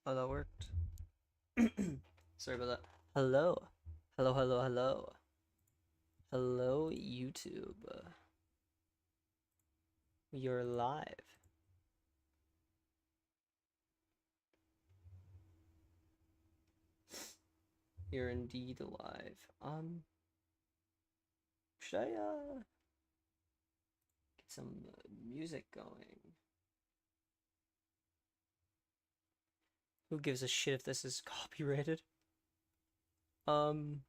Oh, that worked. Sorry about that. Hello. Hello, hello, hello. Hello, YouTube. You're live. You're indeed alive. Should I, get some music going? Who gives a shit if this is copyrighted? Um,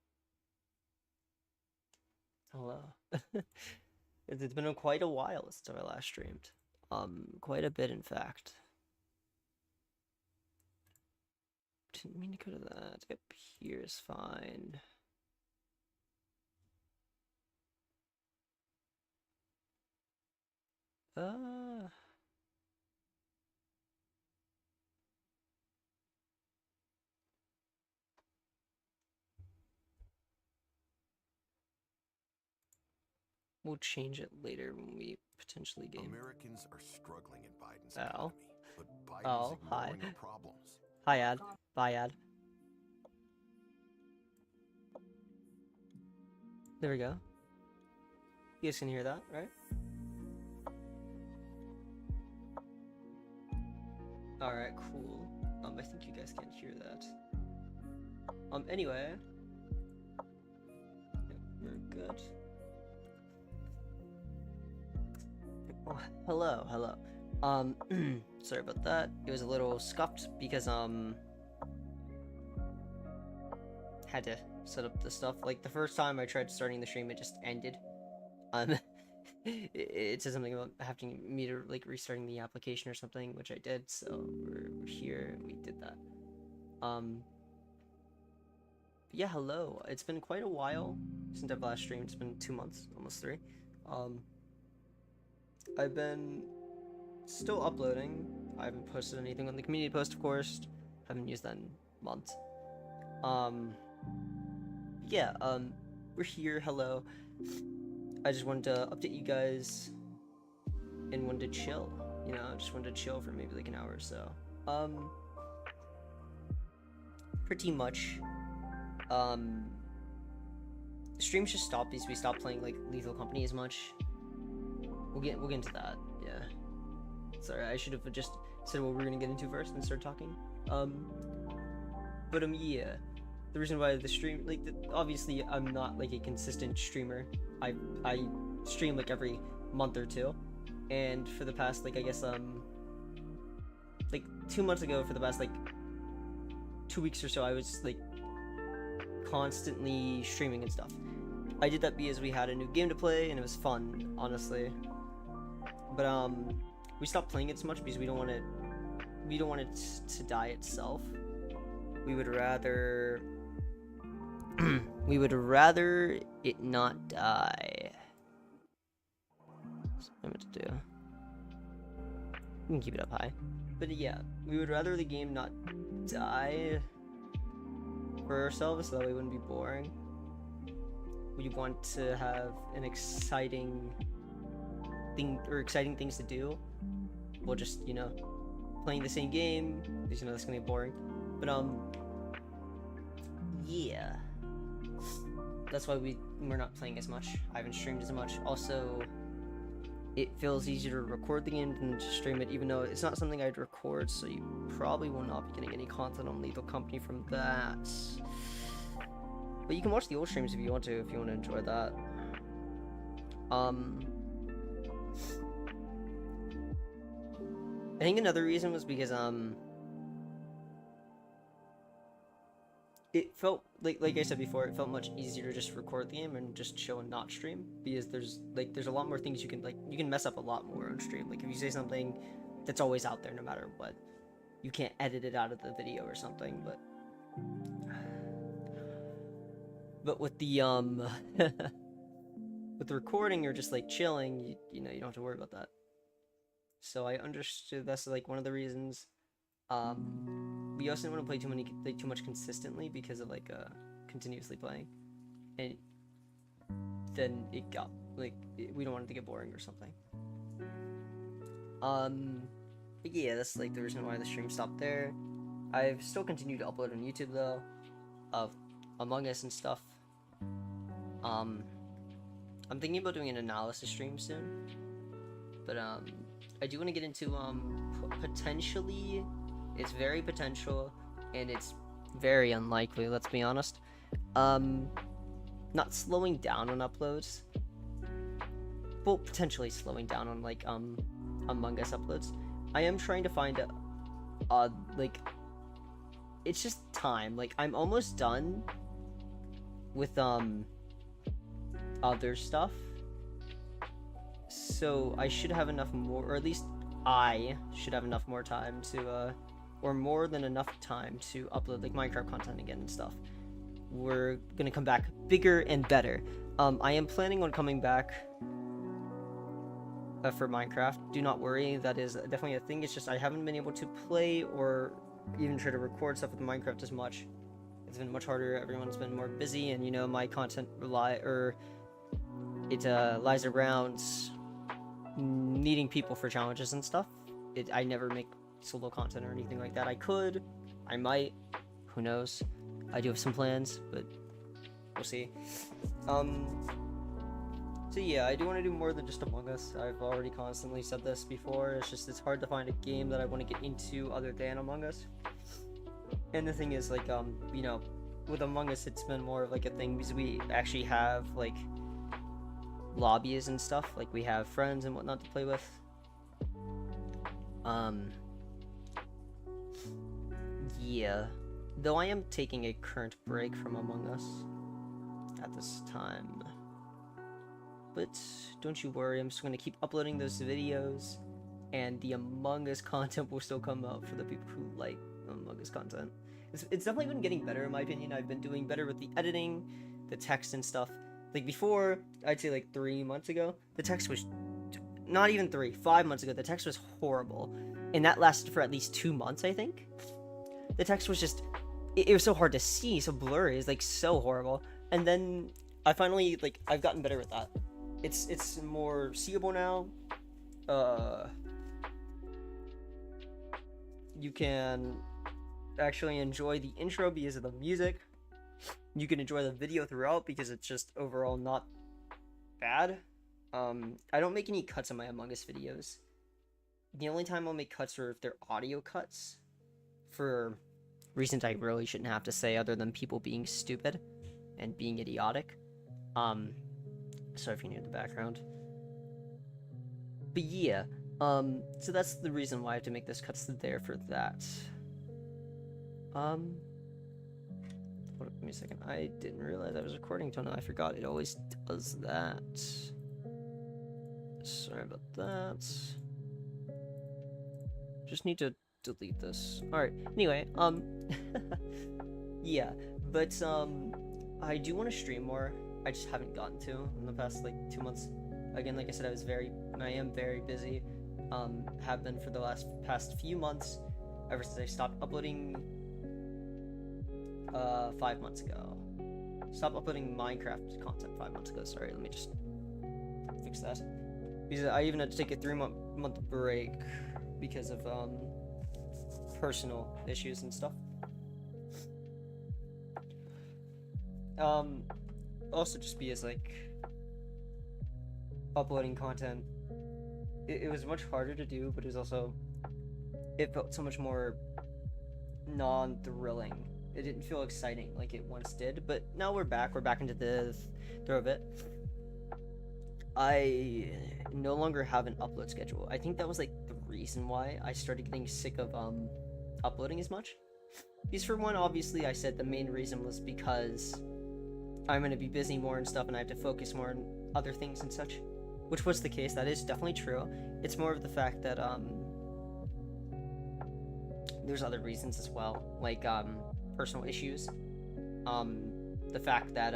Hello. It's been quite a while since I last streamed. Quite a bit, in fact. Didn't mean to go to that. Up here is fine. Uh, we'll change it later when we potentially game. Americans are struggling in Biden's Oh. economy, but Biden's Oh, hi. ignoring our problems. Hi, ad. Bye, ad. There we go. You guys can hear that, right? Alright, cool. I think you guys can't hear that. Anyway. Yep, we're good. Oh, hello, hello. Sorry about that. It was a little scuffed because, had to set up the stuff. Like, the first time I tried starting the stream, it just ended. It said something about having me to, like, restarting the application or something, which I did, so we're here, we did that. Yeah, hello. It's been quite a while since I've last streamed. It's been 2 months, almost 3. I've been still uploading. I haven't posted anything on the community post, of course. Haven't used that in months. Yeah, we're here, hello. I just wanted to update you guys and wanted to chill. You know, just wanted to chill for maybe like an hour or so. Pretty much. Streams just stopped because we stopped playing like Lethal Company as much. We'll get into that. Yeah. Sorry, I should have just said what we were gonna get into first and start talking. But yeah, the reason why the stream, like, obviously I'm not like a consistent streamer. I stream like every month or two, and for the past like I guess like 2 months ago, for the past like 2 weeks or so, I was like constantly streaming and stuff. I did that because we had a new game to play and it was fun, honestly. But we stopped playing it so much because we don't want it to die itself. We would rather we would rather it not die. That's what I meant to do. We can keep it up high. But yeah, we would rather the game not die for ourselves so that way it wouldn't be boring. We want to have an exciting thing or exciting things to do. We'll just, you know, playing the same game, because you know that's gonna be boring. But yeah. That's why we're not playing as much. I haven't streamed as much. Also, it feels easier to record the game than to stream it, even though it's not something I'd record, so you probably will not be getting any content on Lethal Company from that. But you can watch the old streams if you want to enjoy that. I think another reason was because it felt like I said before, it felt much easier to just record the game and just chill and not stream, because there's a lot more things you can mess up a lot more on stream. Like if you say something that's always out there no matter what, you can't edit it out of the video or something. But with the with the recording, you're just like chilling, you know, you don't have to worry about that. So I understood that's like one of the reasons. We also didn't want to play too much consistently because of like continuously playing, and then it got like we don't want it to get boring or something. But yeah, that's like the reason why the stream stopped there. I've still continued to upload on YouTube though, of Among Us and stuff. I'm thinking about doing an analysis stream soon, but I do want to get into potentially, it's very potential, and it's very unlikely. Let's be honest. Not slowing down on uploads. Well, potentially slowing down on like Among Us uploads. I am trying to find like, it's just time. Like, I'm almost done with other stuff, so I should have enough more, or at least I should have enough more time to or more than enough time to upload like Minecraft content again and stuff. We're gonna come back bigger and better. I am planning on coming back for Minecraft. Do not worry, that is definitely a thing. It's just I haven't been able to play or even try to record stuff with Minecraft as much. It's been much harder. Everyone's been more busy, and you know, my content lies around needing people for challenges and stuff. I never make solo content or anything like that. I could, I might, who knows. I do have some plans, but we'll see. So yeah, I do want to do more than just Among Us. I've already constantly said this before. It's just, it's hard to find a game that I want to get into other than Among Us. And the thing is, like, you know, with Among Us, it's been more of like a thing because we actually have like lobbies and stuff. Like, we have friends and whatnot to play with. Yeah. Though I am taking a current break from Among Us at this time. But don't you worry, I'm just going to keep uploading those videos, and the Among Us content will still come out for the people who like Among Us content. It's definitely been getting better in my opinion. I've been doing better with the editing, the text and stuff. Like before, I'd say like 3 months ago, the text was, not even 5 months ago, the text was horrible. And that lasted for at least 2 months, I think. The text was just, it was so hard to see, so blurry, it's like so horrible. And then I finally, like, I've gotten better with that. It's more seeable now. You can actually enjoy the intro because of the music. You can enjoy the video throughout because it's just overall not bad. I don't make any cuts on my Among Us videos. The only time I'll make cuts are if they're audio cuts, for reasons I really shouldn't have to say other than people being stupid and being idiotic. Sorry if you hear the background. But yeah, so that's the reason why I have to make those cuts there for that. Hold up, give me a second. I didn't realize I was recording till now. I forgot it always does that. Sorry about that. Just need to delete this. Alright, anyway, yeah, but, I do want to stream more. I just haven't gotten to in the past, like, 2 months. Again, like I said, I am very busy. Have been for the past few months, ever since I stopped uploading, 5 months ago. Stopped uploading Minecraft content 5 months ago, sorry, let me just fix that. Because I even had to take a 3-month break because of, personal issues and stuff. Also just because, like, uploading content, it was much harder to do, but it was also, it felt so much more non-thrilling. It didn't feel exciting like it once did, but now we're back into the throw of it. I no longer have an upload schedule. I think that was like the reason why I started getting sick of uploading as much. Because for one, obviously I said the main reason was because I'm going to be busy more and stuff, and I have to focus more on other things and such, which was the case. That is definitely true. It's more of the fact that there's other reasons as well, like personal issues. The fact that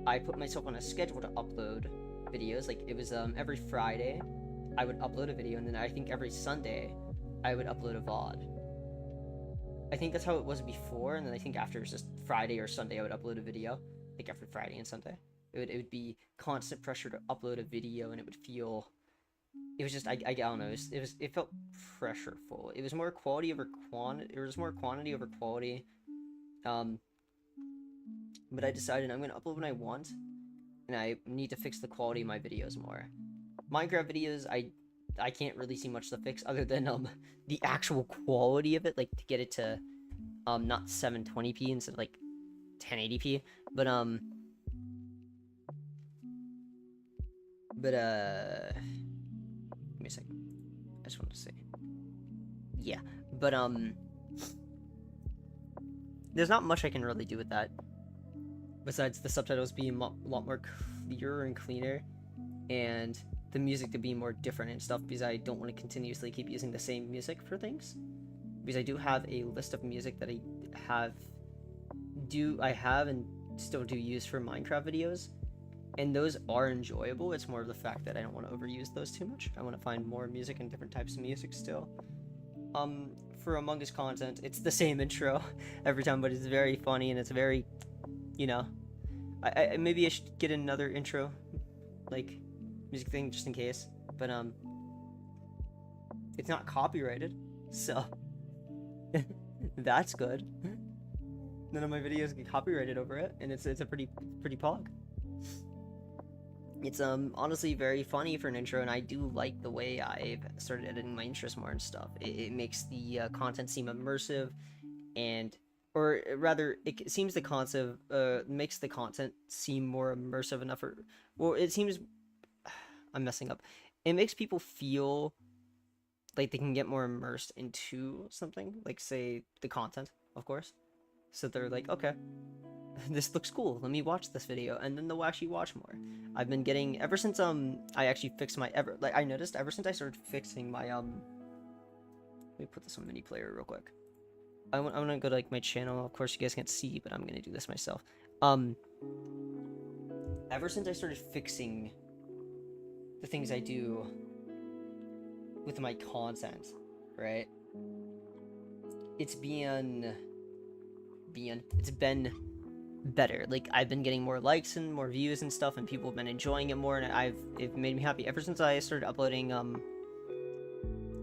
I put myself on a schedule to upload videos. Like, it was every Friday I would upload a video, and then I think every Sunday I would upload a VOD. I think that's how it was before, and then I think after it was just Friday or Sunday I would upload a video. Like after Friday and Sunday. It would be constant pressure to upload a video, and it would feel it was just I don't know. It felt pressureful. It was more quality over quantity. It was more quantity over quality. Um, but I decided I'm gonna upload when I want, and I need to fix the quality of my videos more. Minecraft videos, I can't really see much to fix other than the actual quality of it, like to get it to not 720p instead of like 1080p, but give me a second. I just wanted to say, yeah, but there's not much I can really do with that besides the subtitles being a lot more clearer and cleaner, and the music to be more different and stuff, because I don't want to continuously keep using the same music for things, because I do have a list of music that I have and still do use for Minecraft videos, and those are enjoyable. It's more of the fact that I don't want to overuse those too much. I want to find more music and different types of music still. For Among Us content, it's the same intro every time, but it's very funny and it's very, you know, I maybe I should get another intro, like, music thing just in case, but it's not copyrighted, so that's good. None of my videos get copyrighted over it, and it's a pretty pog. It's honestly very funny for an intro, and I do like the way I've started editing my intros more and stuff. It makes the content seem immersive, or rather, it seems the concept makes the content seem more immersive enough. Well, it seems I'm messing up. It makes people feel like they can get more immersed into something, like say the content, of course. So they're like, okay, this looks cool, let me watch this video, and then they'll actually watch more. I've been getting, ever since I actually fixed my I noticed ever since I started fixing my let me put this on mini player real quick. I'm gonna go to like my channel. Of course you guys can't see, but I'm gonna do this myself. Ever since I started fixing the things I do with my content, right, it's been better. Like, I've been getting more likes and more views and stuff, and people have been enjoying it more, and it made me happy ever since I started uploading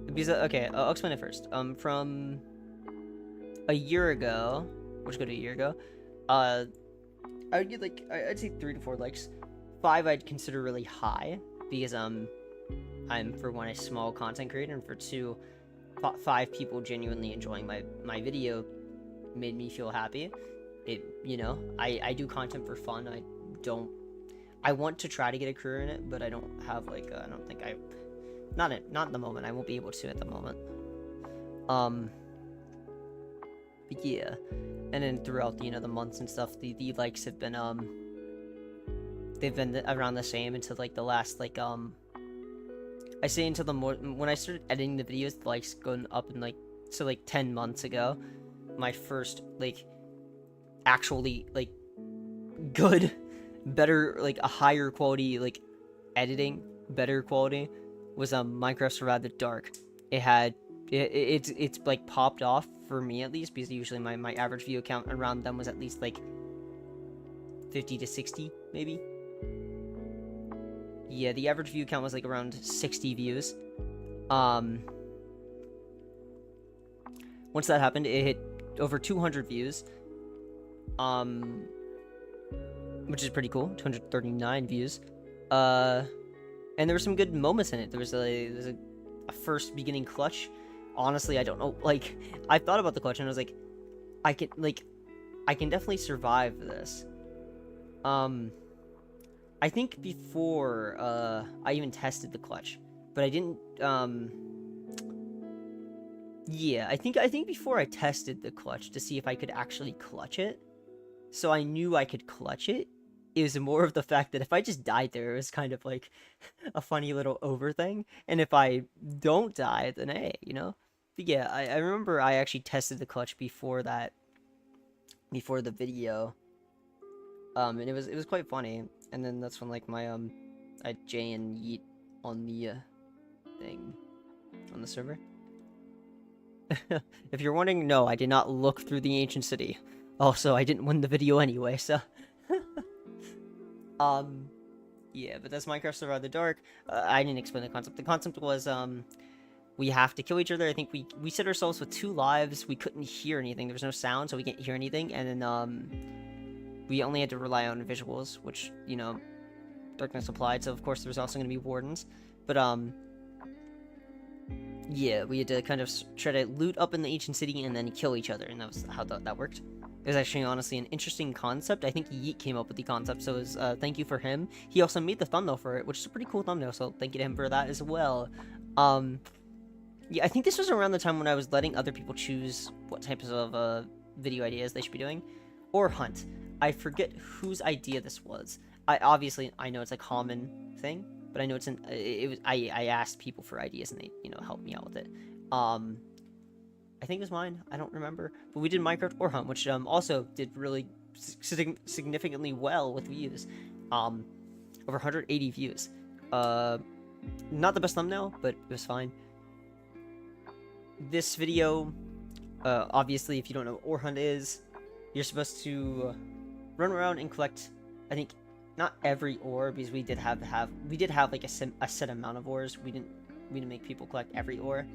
because okay, I'll explain it first. From a year ago, let's go to a year ago, I would get like, I'd say 3 to 4 likes. 5 I'd consider really high, because I'm for one a small content creator, and for 2, 5 people genuinely enjoying my video made me feel happy. It, you know, I do content for fun. I want to try to get a career in it, but I don't have like I don't think not at the moment. I won't be able to at the moment. But yeah, and then throughout the months and stuff, the likes have been they've been around the same until like the last like I say until when I started editing the videos, the likes going up, and like, so like 10 months ago, my first like actually like good, better, like a higher quality, like editing, better quality was Minecraft Survive the Dark. It's like popped off for me, at least, because usually my average view count around them was at least like 50 to 60 maybe. Yeah, the average view count was like around 60 views. Once that happened, it hit over 200 views, which is pretty cool. 239 views, and there were some good moments in it. There was a first beginning clutch. Honestly, I don't know, like, I thought about the clutch, and I was like, I can definitely survive this. I think before I even tested the clutch, but I didn't. Yeah, I think before I tested the clutch to see if I could actually clutch it, so I knew I could clutch it. It was more of the fact that if I just died there, it was kind of like a funny little over thing, and if I don't die, then hey, you know. But yeah, I remember I actually tested the clutch before the video, and it was quite funny. And then that's when like my I had Jay and Yeet on the thing on the server. If you're wondering, no, I did not look through the ancient city. Also, I didn't win the video anyway, so Yeah, but that's Minecraft Survive the Dark. I didn't explain the concept. The concept was we have to kill each other. I think we set ourselves with 2 lives. We couldn't hear anything. There was no sound, so we can't hear anything. And then we only had to rely on visuals, which, you know, darkness applied. So of course there was also going to be wardens. But yeah, we had to kind of try to loot up in the ancient city and then kill each other, and that was how that worked. It was actually honestly an interesting concept. I think Yeet came up with the concept, so it was, thank you for him. He also made the thumbnail for it, which is a pretty cool thumbnail, so thank you to him for that as well. Yeah, I think this was around the time when I was letting other people choose what types of video ideas they should be doing, or hunt. I forget whose idea this was. I know it's a common thing, but I know I asked people for ideas and they, you know, helped me out with it. I think it was mine. I don't remember, but we did Minecraft or hunt, which also did really significantly well with views. Over 180 views. Not the best thumbnail, but it was fine. This video, obviously, if you don't know what ore hunt is, you're supposed to run around and collect, I think, not every ore, because we did have like a set amount of ores. We didn't make people collect every ore,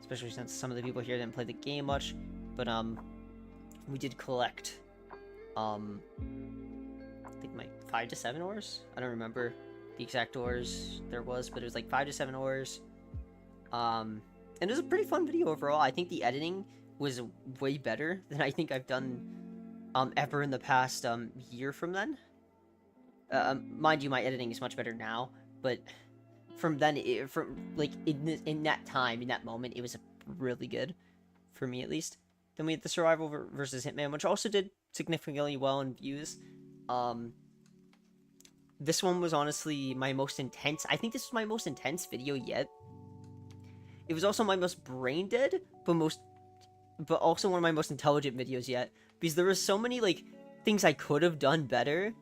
especially since some of the people here didn't play the game much. But we did collect I think like 5 to 7 ores. I don't remember the exact ores there was, but it was like 5 to 7 ores. And it was a pretty fun video overall. I think the editing was way better than I think I've done ever in the past year from then. Mind you, my editing is much better now, but from then, in that time, in that moment, it was really good, for me at least. Then we had the Survival versus Hitman, which also did significantly well in views. This one was honestly my most intense. I think this was my most intense video yet. It was also my most brain dead, but also one of my most intelligent videos yet, because there were so many like things I could have done better,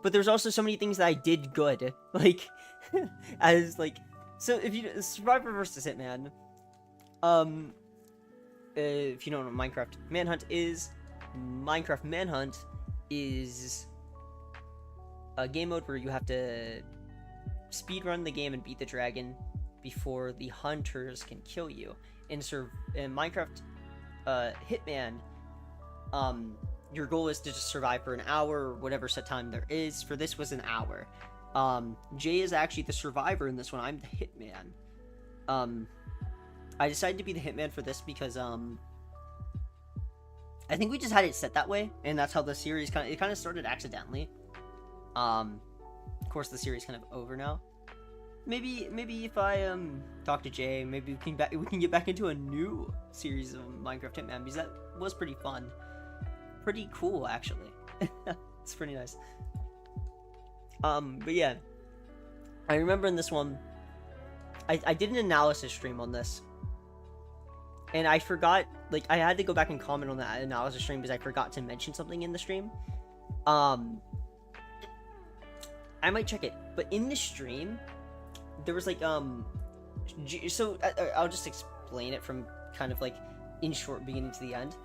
but there's also so many things that I did good. Like, as like, so if you Survivor versus Hitman, if you don't know what Minecraft Manhunt is a game mode where you have to speedrun the game and beat the dragon before the hunters can kill you. In Minecraft Hitman, your goal is to just survive for an hour or whatever set time there is. For this was an hour. Jay is actually the survivor in this one. I'm the hitman. I decided to be the hitman for this because I think we just had it set that way, and that's how the series kind of started accidentally. Of course, the series kind of over now. Maybe if I talk to Jay, maybe we can get back into a new series of Minecraft Hitman, because that was pretty fun, pretty cool actually. It's pretty nice. But yeah, I remember in this one, I did an analysis stream on this, and I forgot, like, I had to go back and comment on that analysis stream because I forgot to mention something in the stream. I might check it, but in the stream, there was like, so I'll just explain it from kind of like in short, beginning to the end.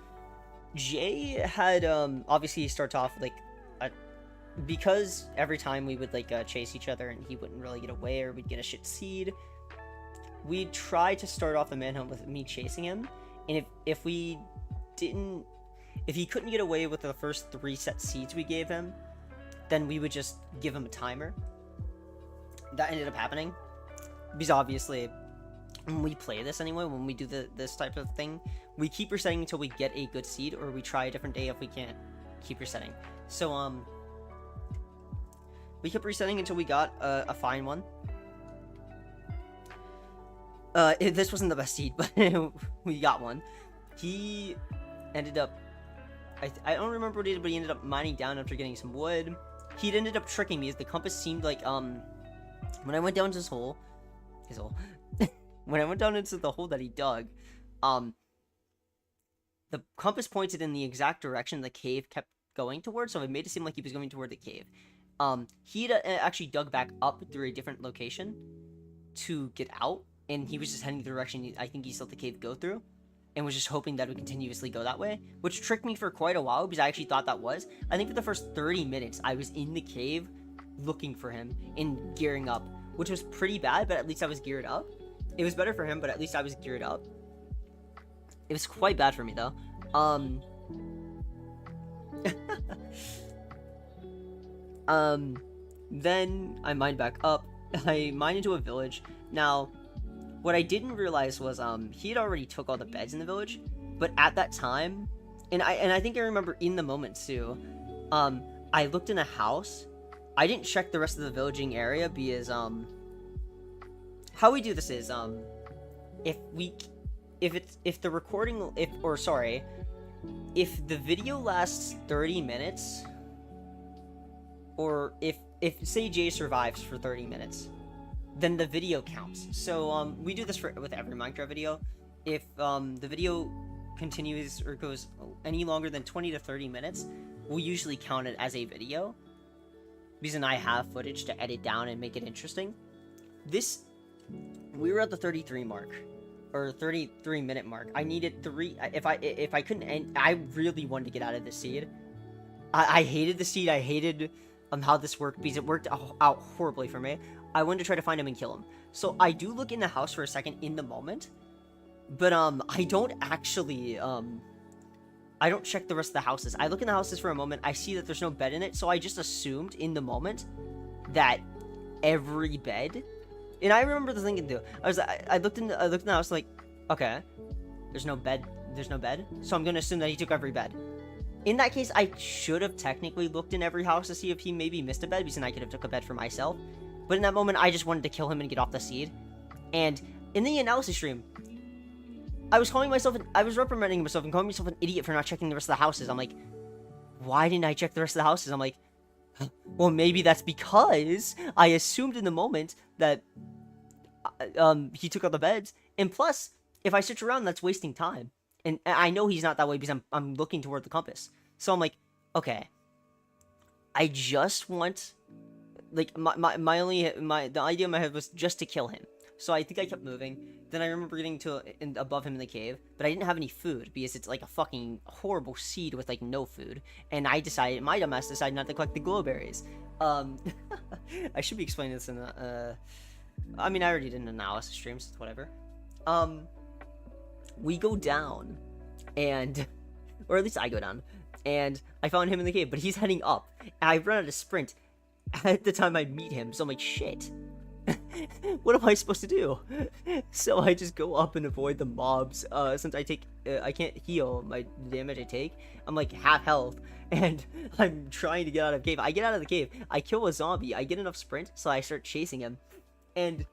Jay had, obviously start off like, because every time we would like chase each other and he wouldn't really get away, or we'd get a shit seed, we'd try to start off the manhunt with me chasing him, and if he couldn't get away with the first 3 set seeds we gave him, then we would just give him a timer. That ended up happening, because obviously when we play this anyway, when we do this type of thing, we keep resetting until we get a good seed, or we try a different day if we can't keep resetting. So we kept resetting until we got a fine one. This wasn't the best seed, but we got one. He ended up, I don't remember what he did, but he ended up mining down after getting some wood. He'd ended up tricking me, as the compass seemed like, when I went down to his hole, when I went down into the hole that he dug, the compass pointed in the exact direction the cave kept going towards, so it made it seem like he was going toward the cave. He'd actually dug back up through a different location to get out, and he was just heading the direction I think he saw the cave go through. and was just hoping that it would continuously go that way, which tricked me for quite a while because I actually thought that was. I think for the first 30 minutes, I was in the cave looking for him and gearing up, which was pretty bad, but at least I was geared up. It was better for him, but at least I was geared up. It was quite bad for me, though. Then I mined back up. I mined into a village. Now, what I didn't realize was, he had already took all the beds in the village, but at that time, and I think I remember in the moment, too, I looked in a house. I didn't check the rest of the villaging area because, how we do this is, if the video lasts 30 minutes, or if say Jay survives for 30 minutes, then the video counts. So, we do this with every Minecraft video. If, the video continues or goes any longer than 20 to 30 minutes, we'll usually count it as a video. Because then I have footage to edit down and make it interesting. We were at the 33 mark, or 33 minute mark. I needed 3, if I couldn't end, I really wanted to get out of the seed. I hated the seed, I hated how this worked, because it worked out horribly for me. I wanted to try to find him and kill him. So I do look in the house for a second in the moment, but I don't actually, I don't check the rest of the houses. I look in the houses for a moment, I see that there's no bed in it, so I just assumed in the moment that every bed, and I remember the thinking too, I looked in the house like, okay, there's no bed, so I'm gonna assume that he took every bed. In that case, I should have technically looked in every house to see if he maybe missed a bed, because then I could have took a bed for myself. But in that moment, I just wanted to kill him and get off the seed. And in the analysis stream, I was reprimanding myself and calling myself an idiot for not checking the rest of the houses. I'm like, why didn't I check the rest of the houses? I'm like, well, maybe that's because I assumed in the moment that he took all the beds. And plus, if I search around, that's wasting time. And I know he's not that way because I'm looking toward the compass. So I'm like, okay, I just want, like, the idea in my head was just to kill him. So I think I kept moving. Then I remember getting above him in the cave, but I didn't have any food because it's like a fucking horrible seed with like no food. And my dumbass decided not to collect the glowberries. I should be explaining this in I mean, I already did an analysis stream, so whatever. We go down, and, or at least I go down, and I found him in the cave, but he's heading up. I run out of sprint at the time I meet him, so I'm like, shit. What am I supposed to do? So I just go up and avoid the mobs, since I can't heal my damage I take. I'm like half health, and I'm trying to get out of the cave. I get out of the cave, I kill a zombie, I get enough sprint, so I start chasing him, and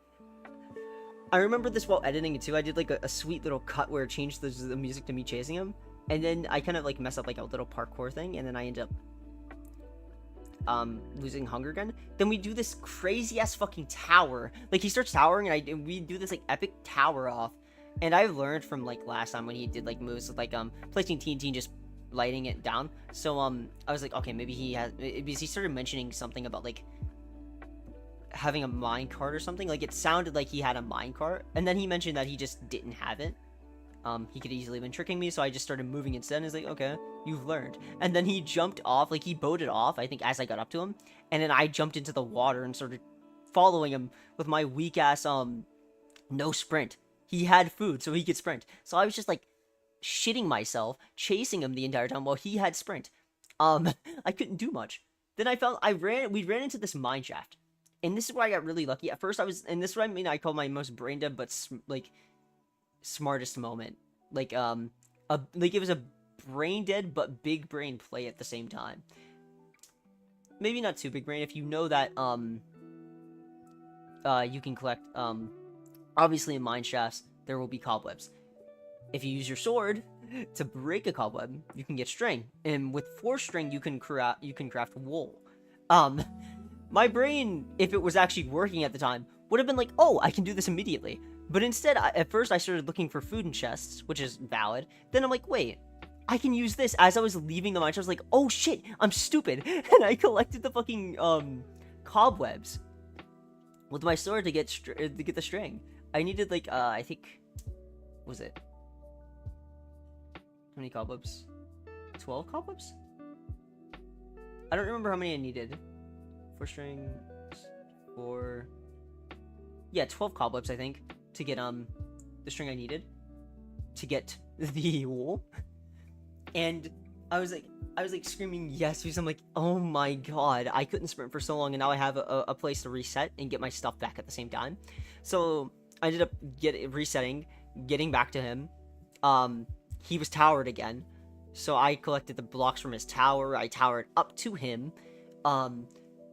I remember this while editing it too. I did like a sweet little cut where it changed the music to me chasing him, and then I kind of like mess up like a little parkour thing, and then I end up losing hunger again. Then we do this crazy ass fucking tower. Like, he starts towering, and we do this like epic tower off. And I've learned from like last time when he did like moves with like placing TNT and just lighting it down. So I was like, okay, maybe he has, because he started mentioning something about like having a minecart or something. Like, it sounded like he had a minecart, and then he mentioned that he just didn't have it. He could easily have been tricking me, so I just started moving instead, and he's like, okay, you've learned. And then he jumped off, like, he boated off, I think, as I got up to him, and then I jumped into the water and started following him with my weak-ass, no sprint. He had food, so he could sprint. So I was just, like, shitting myself, chasing him the entire time while he had sprint. I couldn't do much. Then we ran into this mine shaft. And this is where I got really lucky. At first and this is what I call my most brain dead, but, like, smartest moment. Like, like, it was a brain dead, but big brain play at the same time. Maybe not too big brain, if you know that, you can collect, obviously in mine shafts, there will be cobwebs. If you use your sword to break a cobweb, you can get string. And with 4 string, you can craft wool. My brain, if it was actually working at the time, would have been like, oh, I can do this immediately. But instead, at first, I started looking for food in chests, which is valid. Then I'm like, wait, I can use this. As I was leaving the mine shaft, I was like, oh shit, I'm stupid. And I collected the fucking, cobwebs with my sword to get the string. I needed, like, I think, what was it? many cobwebs? 12 cobwebs? I don't remember how many I needed. 4 strings, 4... Yeah, 12 cobwebs, I think, to get, the string I needed to get the wool. And I was like screaming yes, because I'm like, oh my god, I couldn't sprint for so long, and now I have a place to reset and get my stuff back at the same time. So I ended up resetting, getting back to him. He was towered again, so I collected the blocks from his tower. I towered up to him.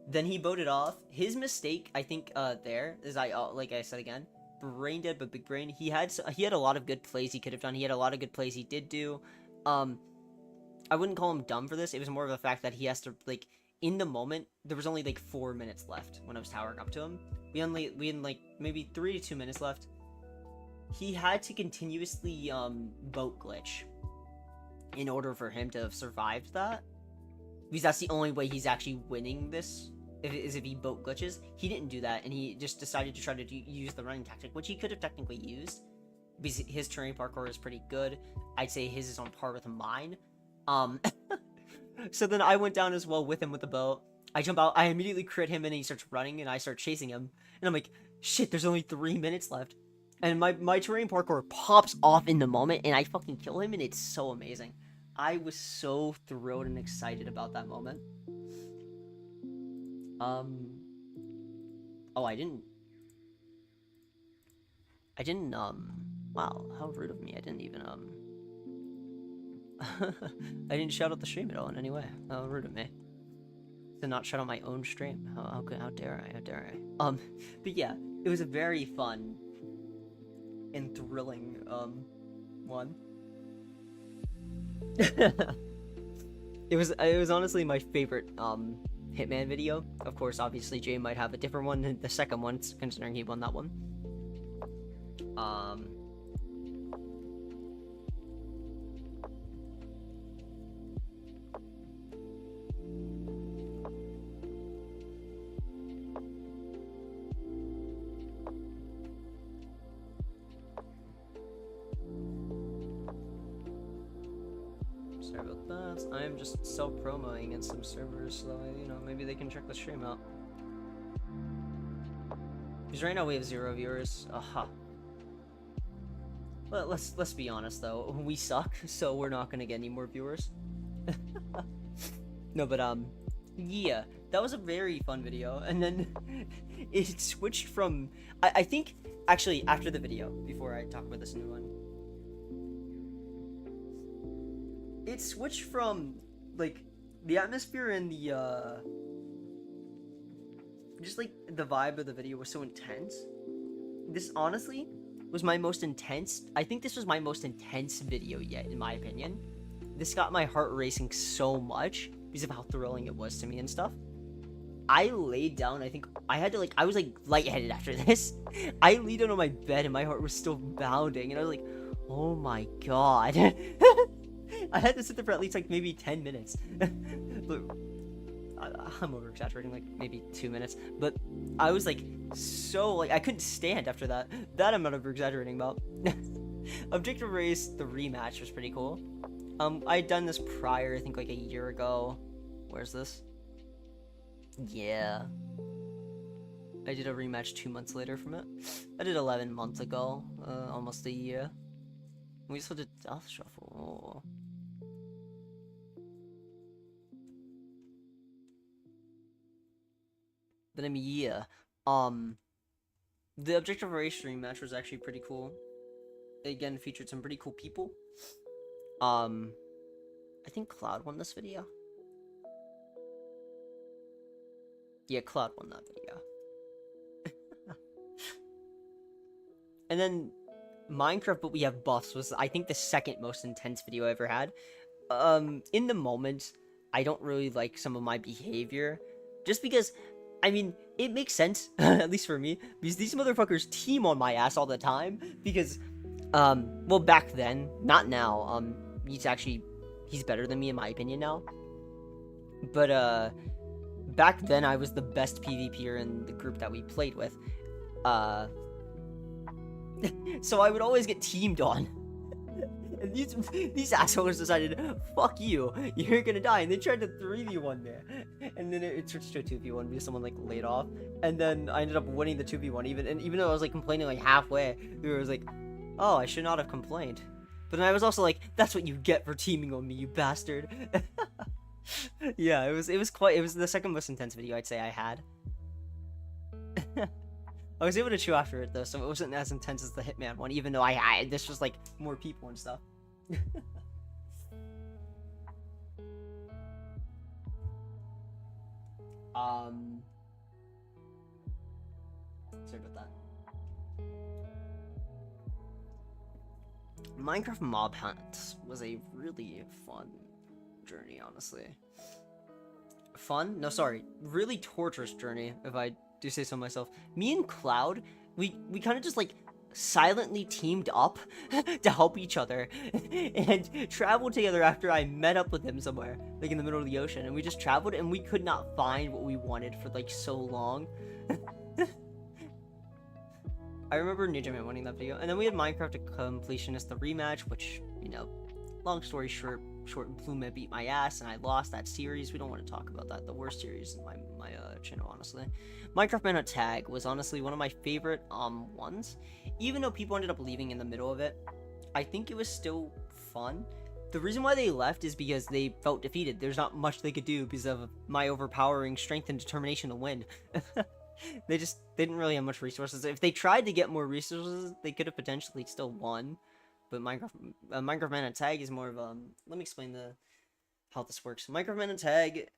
Then he boated off. His mistake, I think, there is like I said again, brain dead but big brain. He had a lot of good plays he could have done. He had a lot of good plays he did do. I wouldn't call him dumb for this. It was more of the fact that he has to, like, in the moment, there was only like 4 minutes left when I was towering up to him. We had like maybe 3 to 2 minutes left. He had to continuously boat glitch in order for him to have survived that, because that's the only way he's actually winning this, is if he boat glitches. He didn't do that, and he just decided to try to use the running tactic, which he could have technically used, because his terrain parkour is pretty good. I'd say his is on par with mine. So then I went down as well with him with the boat. I jump out, I immediately crit him, and he starts running, and I start chasing him. And I'm like, shit, there's only 3 minutes left. And my terrain parkour pops off in the moment, and I fucking kill him, and it's so amazing. I was so thrilled and excited about that moment. Oh, I didn't, wow, how rude of me. I didn't even, I didn't shout out the stream at all in any way. How rude of me to not shout out my own stream. How dare I? But yeah, it was a very fun and thrilling, one. It was honestly my favorite, Hitman video. Of course, obviously, Jay might have a different one than the second one, considering he won that one. Sorry about that. I'm just self-promoing in some servers, so maybe they can check the stream out. Because right now we have 0 viewers. Aha. Well, let's be honest though, we suck, so we're not gonna get any more viewers. No, but yeah, that was a very fun video, and then it switched from I think actually after the video, before I talk about this new one. It switched from, like, the atmosphere and the, just, like, the vibe of the video was so intense. This, honestly, was my most intense, I think this was my most intense video yet, in my opinion. This got my heart racing so much, because of how thrilling it was to me and stuff. I laid down, I think, I was, like, lightheaded after this. I laid down on my bed, and my heart was still bounding, and I was like, oh my god. I had to sit there for at least like maybe 10 minutes. But I'm over exaggerating, like maybe 2 minutes. But I was like so like I couldn't stand after that. That I'm not over exaggerating about. Objective Race, the rematch was pretty cool. I had done this prior, I think like a year ago. Where's this? Yeah. I did a rematch 2 months later from it. I did 11 months ago, almost a year. We also did Death Shuffle. Oh. But I mean, yeah. The Objective Race rematch was actually pretty cool. It again featured some pretty cool people. I think Cloud won this video. Yeah, Cloud won that video. And then Minecraft But We Have Buffs was, I think, the second most intense video I ever had. In the moment, I don't really like some of my behavior. Just because, I mean, it makes sense, at least for me, because these motherfuckers team on my ass all the time. Because, well, back then, not now, he's better than me in my opinion now. But, back then I was the best PvPer in the group that we played with. So I would always get teamed on. And these assholes decided, fuck you, you're gonna die, and they tried to 3v1 there, and then it switched to a 2v1 because someone like laid off, and then I ended up winning the 2v1 even though I was like complaining like halfway. It was like, oh, I should not have complained, but then I was also like, that's what you get for teaming on me, you bastard. Yeah, it was the second most intense video I'd say I had. I was able to chew after it though, so it wasn't as intense as the Hitman one, even though this was like more people and stuff. Sorry about that. Minecraft Mob Hunt was a really fun journey, honestly. Fun? No, sorry. Really torturous journey, if I do say so myself. Me and Cloud, we kind of just like silently teamed up to help each other and traveled together after I met up with him somewhere, like in the middle of the ocean, and we just traveled and we could not find what we wanted for like so long. I remember Ninja Man winning that video, and then we had Minecraft Completionist, the rematch, which, you know, long story short, Plume beat my ass, and I lost that series. We don't want to talk about that. The worst series in my channel, honestly. Minecraft Man Tag was honestly one of my favorite ones. Even though people ended up leaving in the middle of it, I think it was still fun. The reason why they left is because they felt defeated. There's not much they could do because of my overpowering strength and determination to win. They didn't really have much resources. If they tried to get more resources, they could have potentially still won. But Minecraft Man Tag is more of let me explain how this works. Minecraft Man Tag,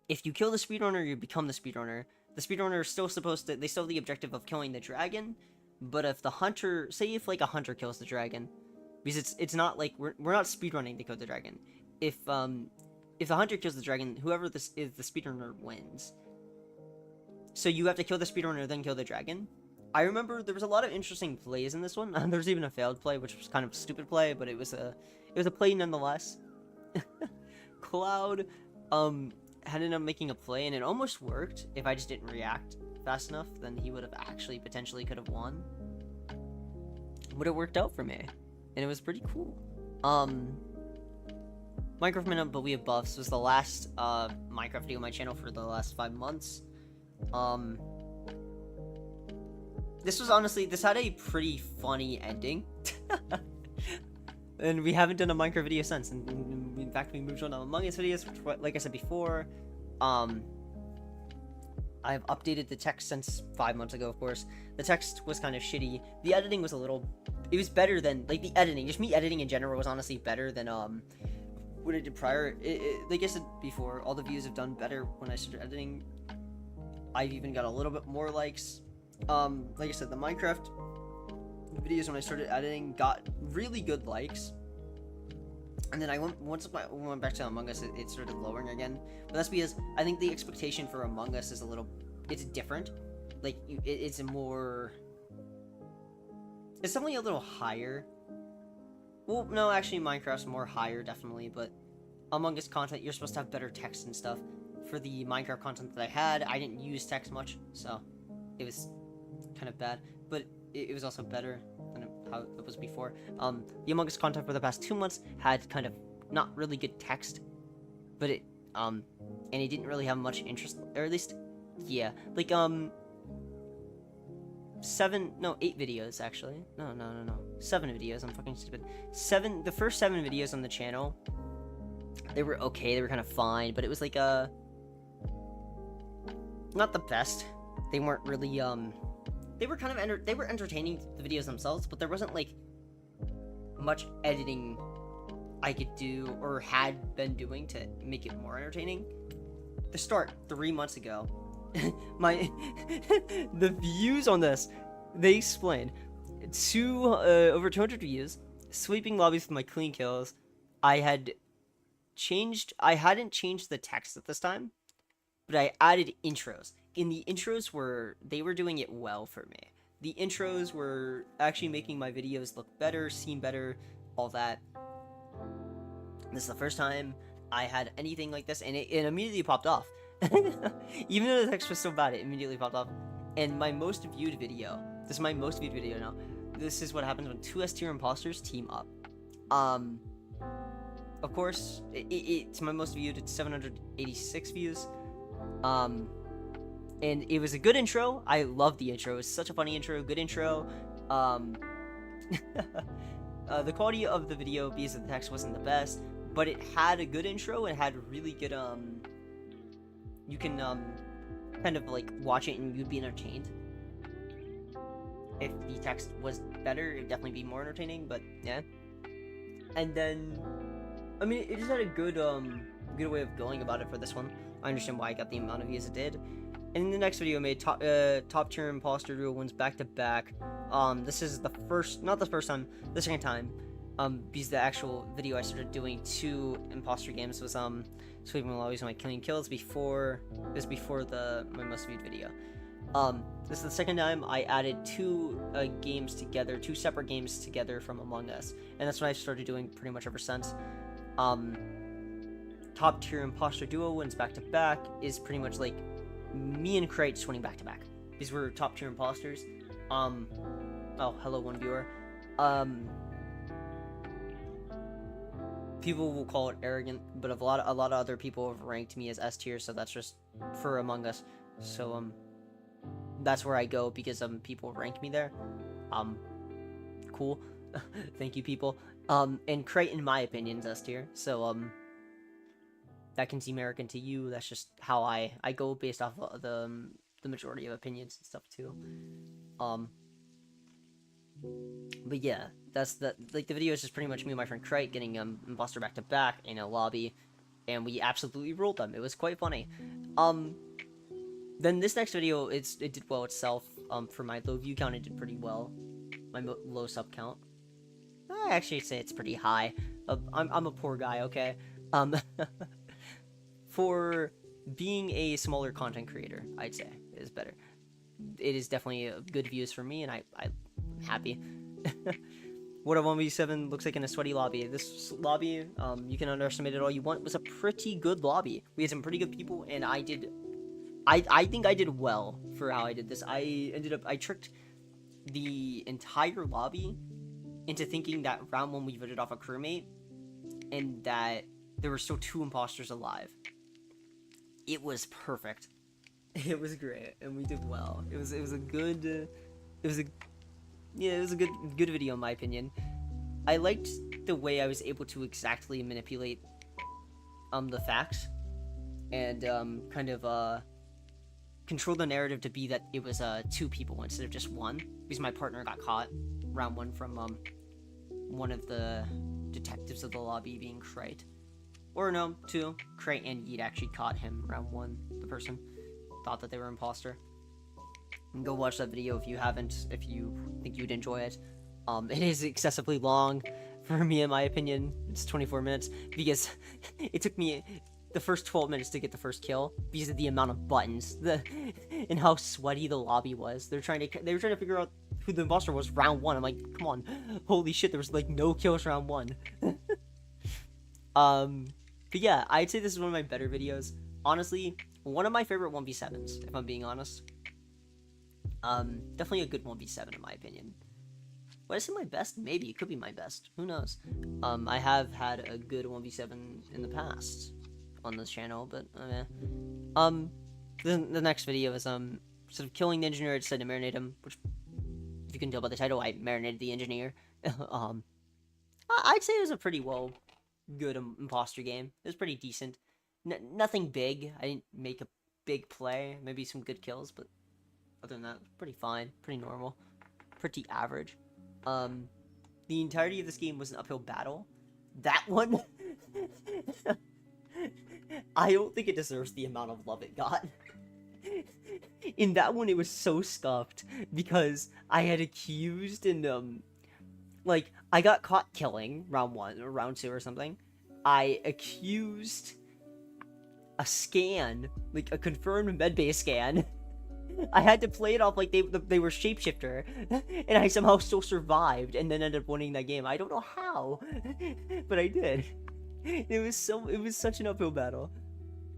if you kill the speedrunner, you become the speedrunner. The speedrunner is still they still have the objective of killing the dragon, but if the hunter, say if like a hunter kills the dragon, because it's not like we're not speedrunning to kill the dragon. If the hunter kills the dragon, whoever this is, the speedrunner wins. So you have to kill the speedrunner, then kill the dragon. I remember there was a lot of interesting plays in this one. There was even a failed play, which was kind of a stupid play, but it was a play nonetheless. Cloud had ended up making a play, and it almost worked. If I just didn't react fast enough, then he would have actually potentially could have won. Would have worked out for me, and it was pretty cool. Minecraft Minute, but we have buffs was the last Minecraft video on my channel for the last 5 months. This had a pretty funny ending. And we haven't done a Minecraft video since. And in fact, we moved on to Among Us videos, which, like I said before, I've updated the text since 5 months ago, of course. The text was kind of shitty. The editing was it was better than, like, the editing. Just me editing in general was honestly better than, what I did prior. Like I said before, all the views have done better when I started editing. I've even got a little bit more likes. Like I said, the Minecraft videos when I started editing got really good likes, and then once I went back to Among Us, it started lowering again. But that's because I think the expectation for Among Us is it's different. Like it's definitely a little higher. Well, no, actually, Minecraft's more higher, definitely, but Among Us content, you're supposed to have better text and stuff. For the Minecraft content that I had, I didn't use text much, so it was kind of bad, but it was also better than how it was before. The Among Us content for the past 2 months had kind of not really good text, but and it didn't really have much interest, or at least, yeah, like, 8 videos, actually. No. 7 videos, I'm fucking stupid. The first 7 videos on the channel, they were okay, they were kind of fine, but it was like, not the best. They weren't really, they were kind of, they were entertaining, the videos themselves, but there wasn't, like, much editing I could do, or had been doing to make it more entertaining. The start, 3 months ago, the views on this, they explained, over 200 views, sweeping lobbies with my clean kills. I hadn't changed the text at this time, but I added intros. And the intros they were doing it well for me. The intros were actually making my videos look better, seem better, all that. This is the first time I had anything like this, and it immediately popped off. Even though the text was so bad, it immediately popped off. And my most viewed video, this is my most viewed video now, this is what happens when two S tier imposters team up. Of course, it's my most viewed. It's 786 views. And it was a good intro. I love the intro. It was such a funny intro, good intro. The quality of the video, because the text wasn't the best, but it had a good intro. It had really good you can kind of like watch it and you'd be entertained. If the text was better, it'd definitely be more entertaining. But yeah. And then, I mean, it just had a good good way of going about it for this one. I understand why I got the amount of views it did. And in the next video, I made top tier imposter duo wins back to back. This is the not the first time, the second time. Because the actual video I started doing 2 imposter games was sweeping lobbies and my killing kills before my most viewed video. This is the second time I added 2 games together, 2 separate games together from Among Us, and that's what I started doing pretty much ever since. Top tier imposter duo wins back to back is pretty much like me and Crate just winning back to back because we're top tier imposters. Oh, hello, one viewer. People will call it arrogant, but a lot of other people have ranked me as S tier, so that's just for Among Us. So that's where I go because people rank me there. Cool. Thank you, people. And Crate, in my opinion, is S tier. So that can seem arrogant to you. That's just how I go based off of the majority of opinions and stuff too. But yeah, that's the video is just pretty much me and my friend Crate getting imposter back to back in a lobby, and we absolutely rolled them. It was quite funny. Then this next video, it did well itself. For my low view count, it did pretty well. My low sub count, I actually say it's pretty high. I'm a poor guy, okay? For being a smaller content creator, I'd say it is better. It is definitely good views for me, and I'm happy. What a 1v7 looks like in a sweaty lobby. This lobby, you can underestimate it all you want, was a pretty good lobby. We had some pretty good people, and I think I did well for how I did this. I tricked the entire lobby into thinking that round 1 we voted off a crewmate, and that there were still 2 imposters alive. It was perfect. It was great, and we did well. It was a good video in my opinion. I liked the way I was able to exactly manipulate the facts and kind of control the narrative to be that it was 2 people instead of just 1, because my partner got caught round 1 from one of the detectives of the lobby being Crate. Or no, 2. Crate and Yeet actually caught him round 1. The person thought that they were imposter. And go watch that video if you haven't, if you think you'd enjoy it. It is excessively long for me, in my opinion. It's 24 minutes because it took me the first 12 minutes to get the first kill because of the amount of buttons, and how sweaty the lobby was. They were trying to figure out who the imposter was round 1. I'm like, come on, holy shit, there was like no kills round 1. But yeah, I'd say this is one of my better videos. Honestly, one of my favorite 1v7s, if I'm being honest. Definitely a good 1v7 in my opinion. Would I say my best? Maybe, it could be my best. Who knows? I have had a good 1v7 in the past on this channel, but the next video is sort of killing the engineer. I decided to marinate him, which, if you can tell by the title, I marinated the engineer. I'd say it was a pretty good imposter game. It was pretty decent. Nothing big. I didn't make a big play. Maybe some good kills, but other than that, pretty fine, pretty normal, pretty average. The entirety of this game was an uphill battle. That one, I don't think it deserves the amount of love it got. In that one, it was so scuffed because I had accused and like, I got caught killing round 1 or round 2 or something. I accused a scan, like a confirmed medbay scan. I had to play it off like they were shapeshifter, and I somehow still survived and then ended up winning that game. I don't know how, but I did. It was such an uphill battle.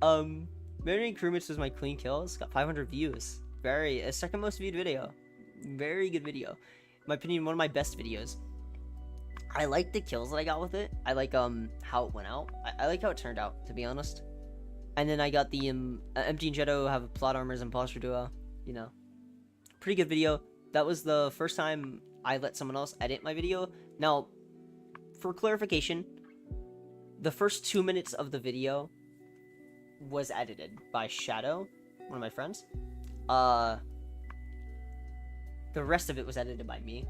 Marinating crewmates was my clean kills. Got 500 views. Second most viewed video. Very good video. my opinion, one of my best videos. I like the kills that I got with it. I like how it went out. I like how it turned out, to be honest. And then I got the Emptyg&c have a plot armors imposter duo. You know, pretty good video. That was the first time I let someone else edit my video. Now, for clarification, the first 2 minutes of the video was edited by Shadow, one of my friends. The rest of it was edited by me.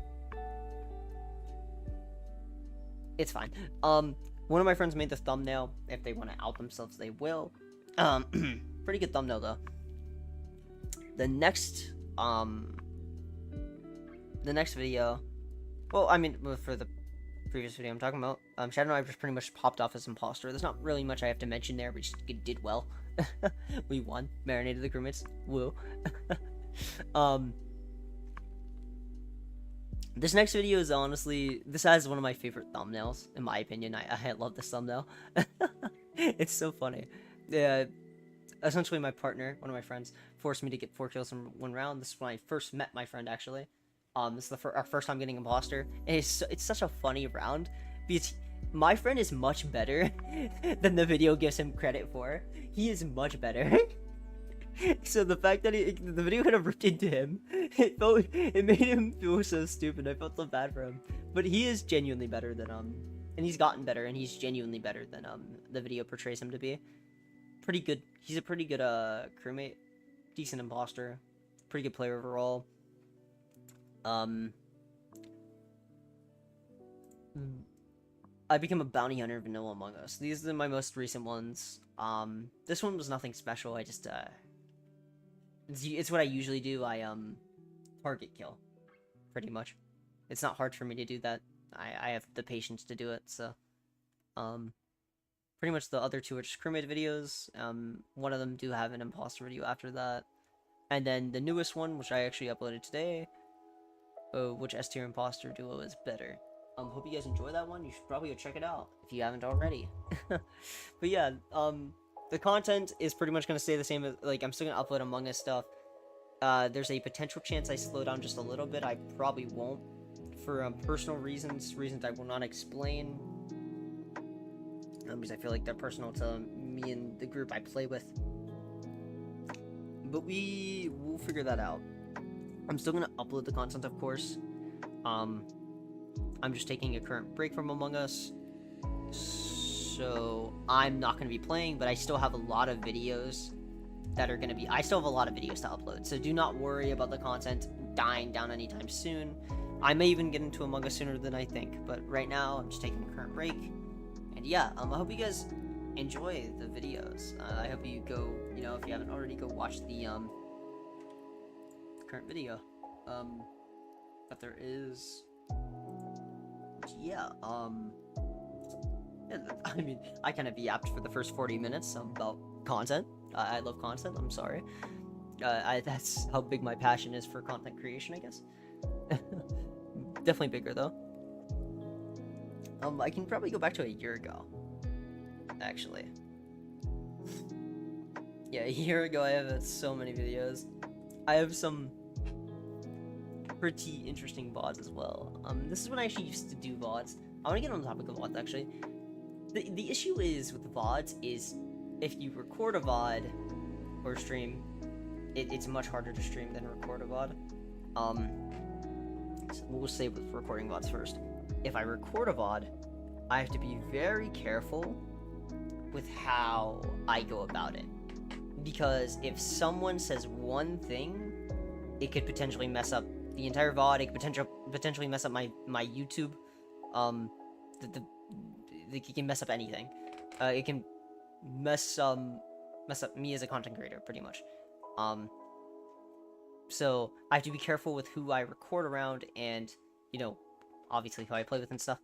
It's fine. One of my friends made the thumbnail. If they want to out themselves, they will. Pretty good thumbnail though. The next video, well, I mean, for the previous video I'm talking about, Shadow and I just pretty much popped off as imposter. There's not really much I have to mention there. We just did well. We won. Marinated the crewmates. Woo. This next video is honestly, this has one of my favorite thumbnails, in my opinion. I love this thumbnail. It's so funny. Essentially my partner, one of my friends, forced me to get 4 kills in 1 round. This is when I first met my friend, actually. This is our first time getting imposter. And it's such a funny round, because my friend is much better than the video gives him credit for. He is much better. So the fact that the video kind of ripped into him, it made him feel so stupid. I felt so bad for him. But he is genuinely better than and he's gotten better, and he's genuinely better than the video portrays him to be. Pretty good. He's a pretty good crewmate, decent imposter, pretty good player overall. I became a bounty hunter vanilla Among Us. These are my most recent ones. This one was nothing special. I just it's what I usually do. I target kill, pretty much. It's not hard for me to do that. I have the patience to do it. So pretty much the other 2 are just crewmate videos. One of them do have an imposter video after that, and then the newest one, which I actually uploaded today, which S tier imposter duo is better. Hope you guys enjoy that one. You should probably go check it out if you haven't already. But yeah, the content is pretty much going to stay the same. Like, I'm still going to upload Among Us stuff. There's a potential chance I slow down just a little bit. I probably won't, for personal reasons I will not explain. Because I feel like they're personal to me and the group I play with. But we will figure that out. I'm still going to upload the content, of course. I'm just taking a current break from Among Us, so I'm not going to be playing, but I still have a lot of videos that are going to be, I still have a lot of videos to upload, so do not worry about the content dying down anytime soon. I may even get into Among Us sooner than I think, but right now, I'm just taking a current break, and yeah, I hope you guys enjoy the videos. I hope you go, you know, if you haven't already, go watch the, current video, that there is. Yeah, I mean, I kind of yapped for the first 40 minutes about content. I love content, I'm sorry. That's how big my passion is for content creation, I guess. Definitely bigger, though. I can probably go back to a year ago, actually. Yeah, a year ago I have so many videos. I have some pretty interesting VODs as well. This is when I actually used to do VODs. I want to get on the topic of VODs, actually. The issue is with VODs is if you record a VOD or stream, it's much harder to stream than record a VOD. So we'll say with recording VODs first. If I record a VOD, I have to be very careful with how I go about it. Because if someone says one thing, it could potentially mess up the entire VOD. It could potentially mess up my YouTube. It can mess up anything. It can mess up me as a content creator, pretty much. So I have to be careful with who I record around, and you know, obviously who I play with and stuff.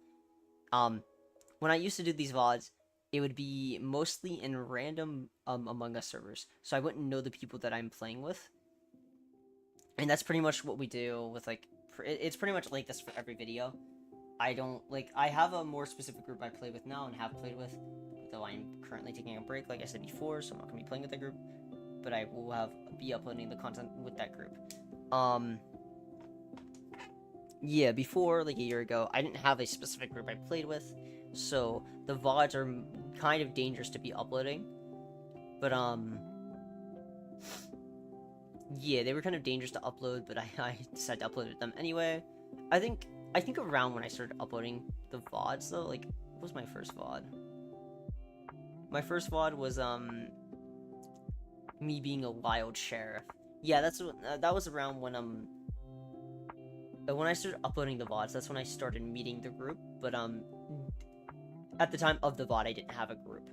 When I used to do these VODs, it would be mostly in random Among Us servers, so I wouldn't know the people that I'm playing with. And that's pretty much what we do with, like, it's pretty much like this for every video. I have a more specific group I play with now and have played with, though I'm currently taking a break, like I said before, so I'm not going to be playing with that group, but I will be uploading the content with that group. yeah, before like a year ago, I didn't have a specific group I played with, so the VODs are kind of dangerous to be uploading. But yeah, they were kind of dangerous to upload, but I decided to upload them anyway. I think around when I started uploading the VODs though, like what was my first VOD? My first VOD was me being a wild sheriff. Yeah, that was around when I started uploading the VODs. That's when I started meeting the group. But at the time of the VOD, I didn't have a group,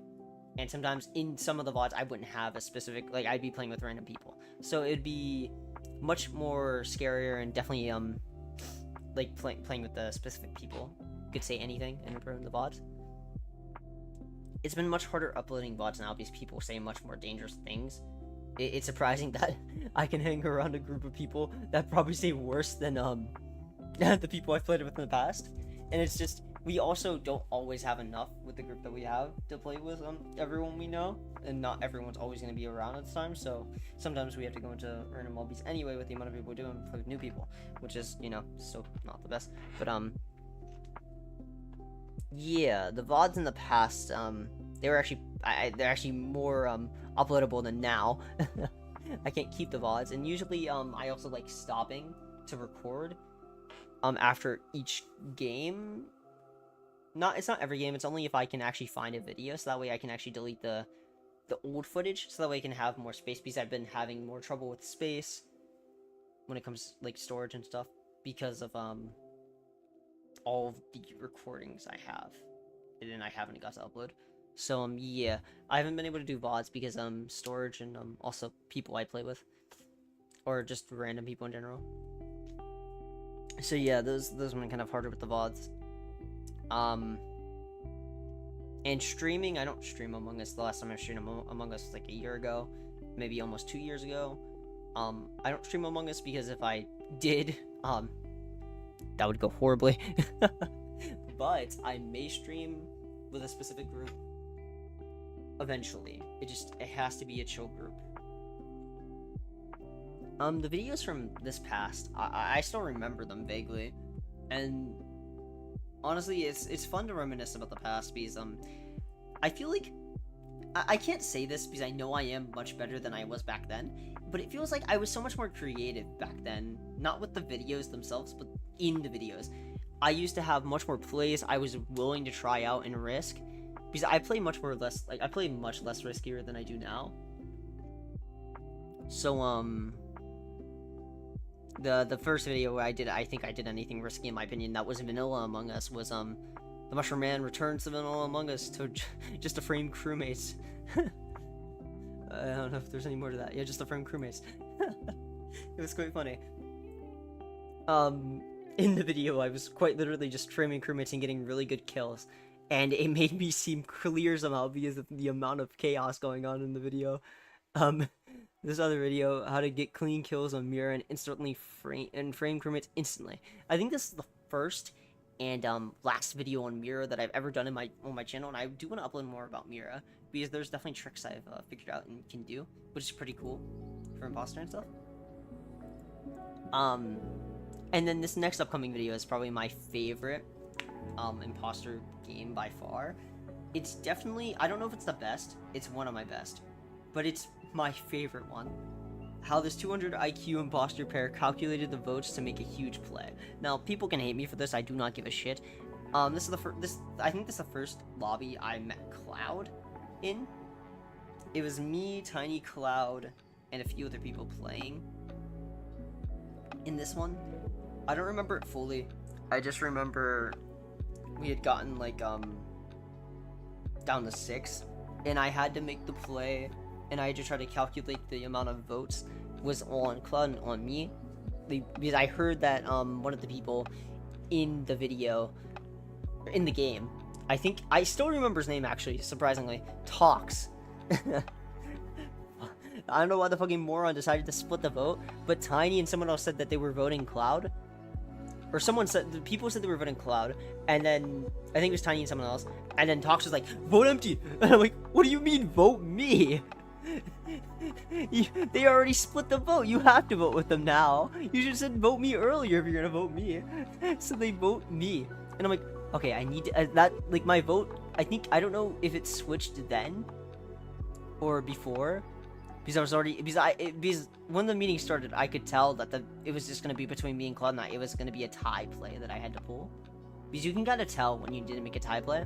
and sometimes in some of the VODs, I wouldn't have a specific, like I'd be playing with random people, so it'd be much more scarier and definitely like playing with the specific people. You could say anything and ruin the VODs. It's been much harder uploading VODs now because people say much more dangerous things. It's surprising that I can hang around a group of people that probably say worse than the people I've played with in the past. And it's just, we also don't always have enough with the group that we have to play with everyone we know, and not everyone's always going to be around at the time, so sometimes we have to go into random lobbies anyway with the amount of people we do and play with new people, which is, you know, still not the best. But yeah, the VODs in the past, they're actually more uploadable than now. I can't keep the VODs, and usually I also like stopping to record after each game. It's not every game, it's only if I can actually find a video, so that way I can actually delete the old footage, so that way I can have more space, because I've been having more trouble with space when it comes like storage and stuff because of all of the recordings I have, and then I haven't got to upload. So yeah, I haven't been able to do VODs because storage and also people I play with, or just random people in general. So yeah, those have been kind of harder with the VODs. And streaming, I don't stream Among Us. The last time I streamed Among Us was like a year ago, maybe almost 2 years ago. I don't stream Among Us because if I did, that would go horribly. But I may stream with a specific group eventually. It has to be a chill group. The videos from this past, I still remember them vaguely, and honestly, it's fun to reminisce about the past because I feel like I can't say this because I know I am much better than I was back then, but it feels like I was so much more creative back then, not with the videos themselves, but in the videos. I used to have much more plays I was willing to try out and risk, because I play much less riskier than I do now. So the first video where I think I did anything risky in my opinion, that was Vanilla Among Us, was the Mushroom Man returns to Vanilla Among Us just to frame crewmates. I don't know if there's any more to that. Yeah, just to frame crewmates. It was quite funny. In the video, I was quite literally just framing crewmates and getting really good kills, and it made me seem clear somehow because of the amount of chaos going on in the video. This other video, how to get clean kills on Mira and instantly frame crewmates instantly. I think this is the first and last video on Mira that I've ever done on my channel, and I do want to upload more about Mira because there's definitely tricks I've figured out and can do, which is pretty cool for imposter and stuff. And then this next upcoming video is probably my favorite imposter game by far. It's definitely, I don't know if it's the best, it's one of my best, but it's my favorite one. How this 200 IQ imposter pair calculated the votes to make a huge play. Now, people can hate me for this, I do not give a shit. I think this is the first lobby I met Cloud in. It was me, Tiny, Cloud, and a few other people playing in this one. I don't remember it fully. I just remember we had gotten like down to 6, and I had to make the play, and I had to try to calculate the amount of votes was on Cloud and on me, because I heard that one of the people in the video, in the game, I think I still remember his name actually, surprisingly, Talks. I don't know why the fucking moron decided to split the vote, but Tiny and someone else said that they were voting Cloud. Or someone said, the people said they were voting Cloud, and then, I think it was Tiny and someone else, and then Tox was like, vote Empty! And I'm like, what do you mean, vote me? They already split the vote. You have to vote with them now. You should have said vote me earlier if you're gonna vote me. So they vote me, and I'm like, okay, I need to, that, like, my vote. I don't know if it switched then or before, because I was already, because when the meeting started, I could tell that it was just gonna be between me and Cloud9. It was gonna be a tie play that I had to pull, because you can kind of tell when you didn't make a tie play.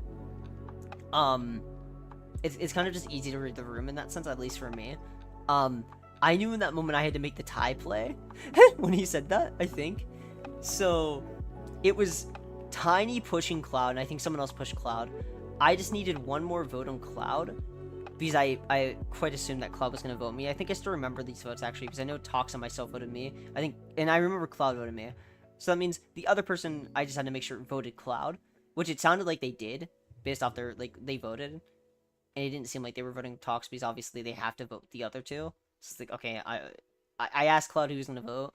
It's kind of just easy to read the room in that sense, at least for me. I knew in that moment I had to make the tie play when he said that, I think. So it was Tiny pushing Cloud, and I think someone else pushed Cloud. I just needed one more vote on Cloud, because I quite assumed that Cloud was going to vote me. I think I still remember these votes, actually, because I know Tox and myself voted me. And I remember Cloud voted me. So that means the other person, I just had to make sure voted Cloud, which it sounded like they did, based off their, like, they voted. And it didn't seem like they were voting Tox, because obviously they have to vote the other two. So it's like, okay, I asked Cloud who was going to vote.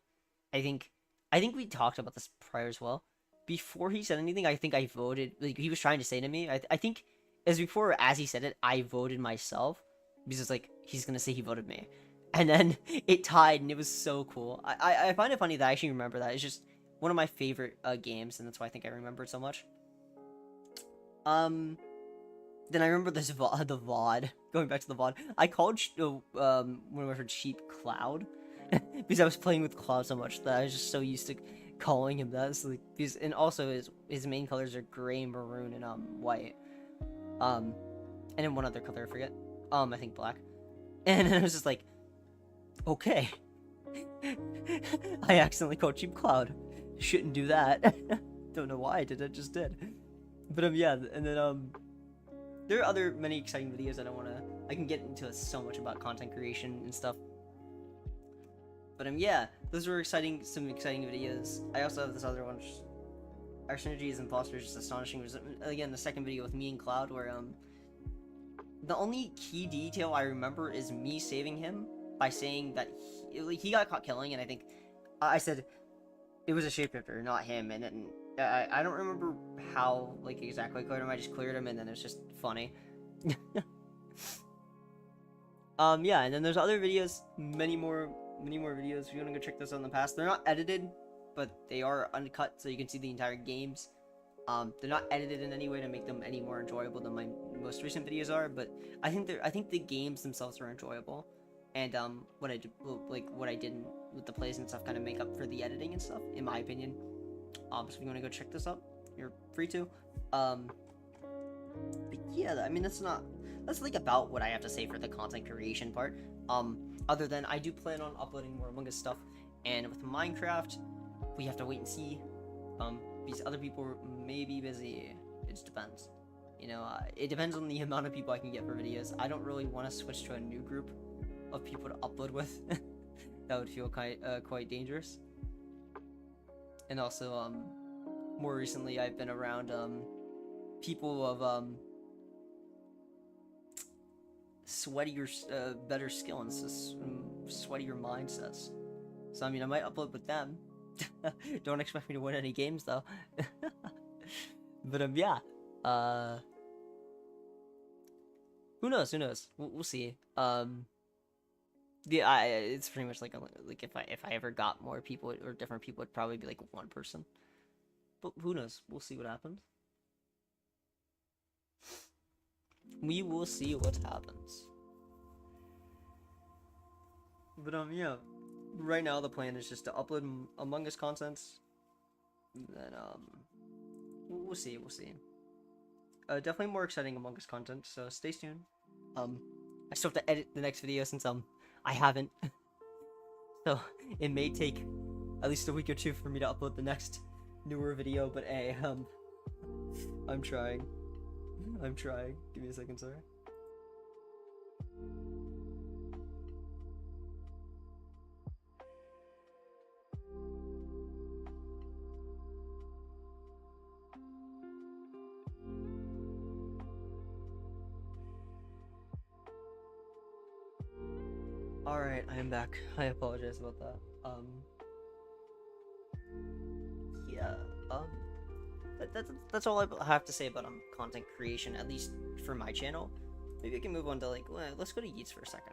I think we talked about this prior as well. Before he said anything, I think I voted, like, he was trying to say to me, I think, as he said it, I voted myself, because it's like, he's gonna say he voted me. And then it tied, and it was so cool. I find it funny that I actually remember that. It's just one of my favorite games, and that's why I think I remember it so much. Then I remember this the VOD, going back to the VOD, I called one of my friends Sheep Cloud, because I was playing with Cloud so much that I was just so used to calling him that. So, like, and also his main colors are gray, maroon, and white. And then one other color, I forget. I think black. And I was just like, okay. I accidentally called Cheap Cloud. Shouldn't do that. Don't know why I did it, just did. But yeah, and then there are other many exciting videos that I can get into so much about content creation and stuff. But yeah, those were some exciting videos. I also have this other one, our synergy as imposters, just astonishing. It was, again, the second video with me and Cloud, where the only key detail I remember is me saving him by saying that he got caught killing, and I think I said it was a shapeshifter, not him, and then I don't remember how, like, exactly I cleared him. I just cleared him, and then it's just funny. Yeah, and then there's other videos, many more videos. If you want to go check those out in the past, they're not edited, but they are uncut, so you can see the entire games. They're not edited in any way to make them any more enjoyable than my most recent videos are, but I think the games themselves are enjoyable, and what I did with the plays and stuff kind of make up for the editing and stuff, in my opinion. So if you want to go check this out, you're free to. But yeah, I mean, that's like about what I have to say for the content creation part. Other than I do plan on uploading more Among Us stuff, and with Minecraft, we have to wait and see. Because other people may be busy. It just depends. You know, it depends on the amount of people I can get for videos. I don't really want to switch to a new group of people to upload with. That would feel quite dangerous. And also, more recently, I've been around people of sweatier, better skill and sweatier mindsets. So I mean, I might upload with them. Don't expect me to win any games though. But yeah. Who knows? We'll see. Yeah, it's pretty much like if I ever got more people or different people, it'd probably be like one person. But who knows? We'll see what happens. We will see what happens. But yeah. Right now the plan is just to upload Among Us contents. Then we'll see. Definitely more exciting Among Us content, so stay tuned. I still have to edit the next video since I haven't. So it may take at least a week or two for me to upload the next newer video, but hey, I'm trying. Give me a second, sorry. Alright, I am back. I apologize about that. Yeah, that's all I have to say about content creation, at least for my channel. Maybe I can move on to, like, let's go to Yeats for a second.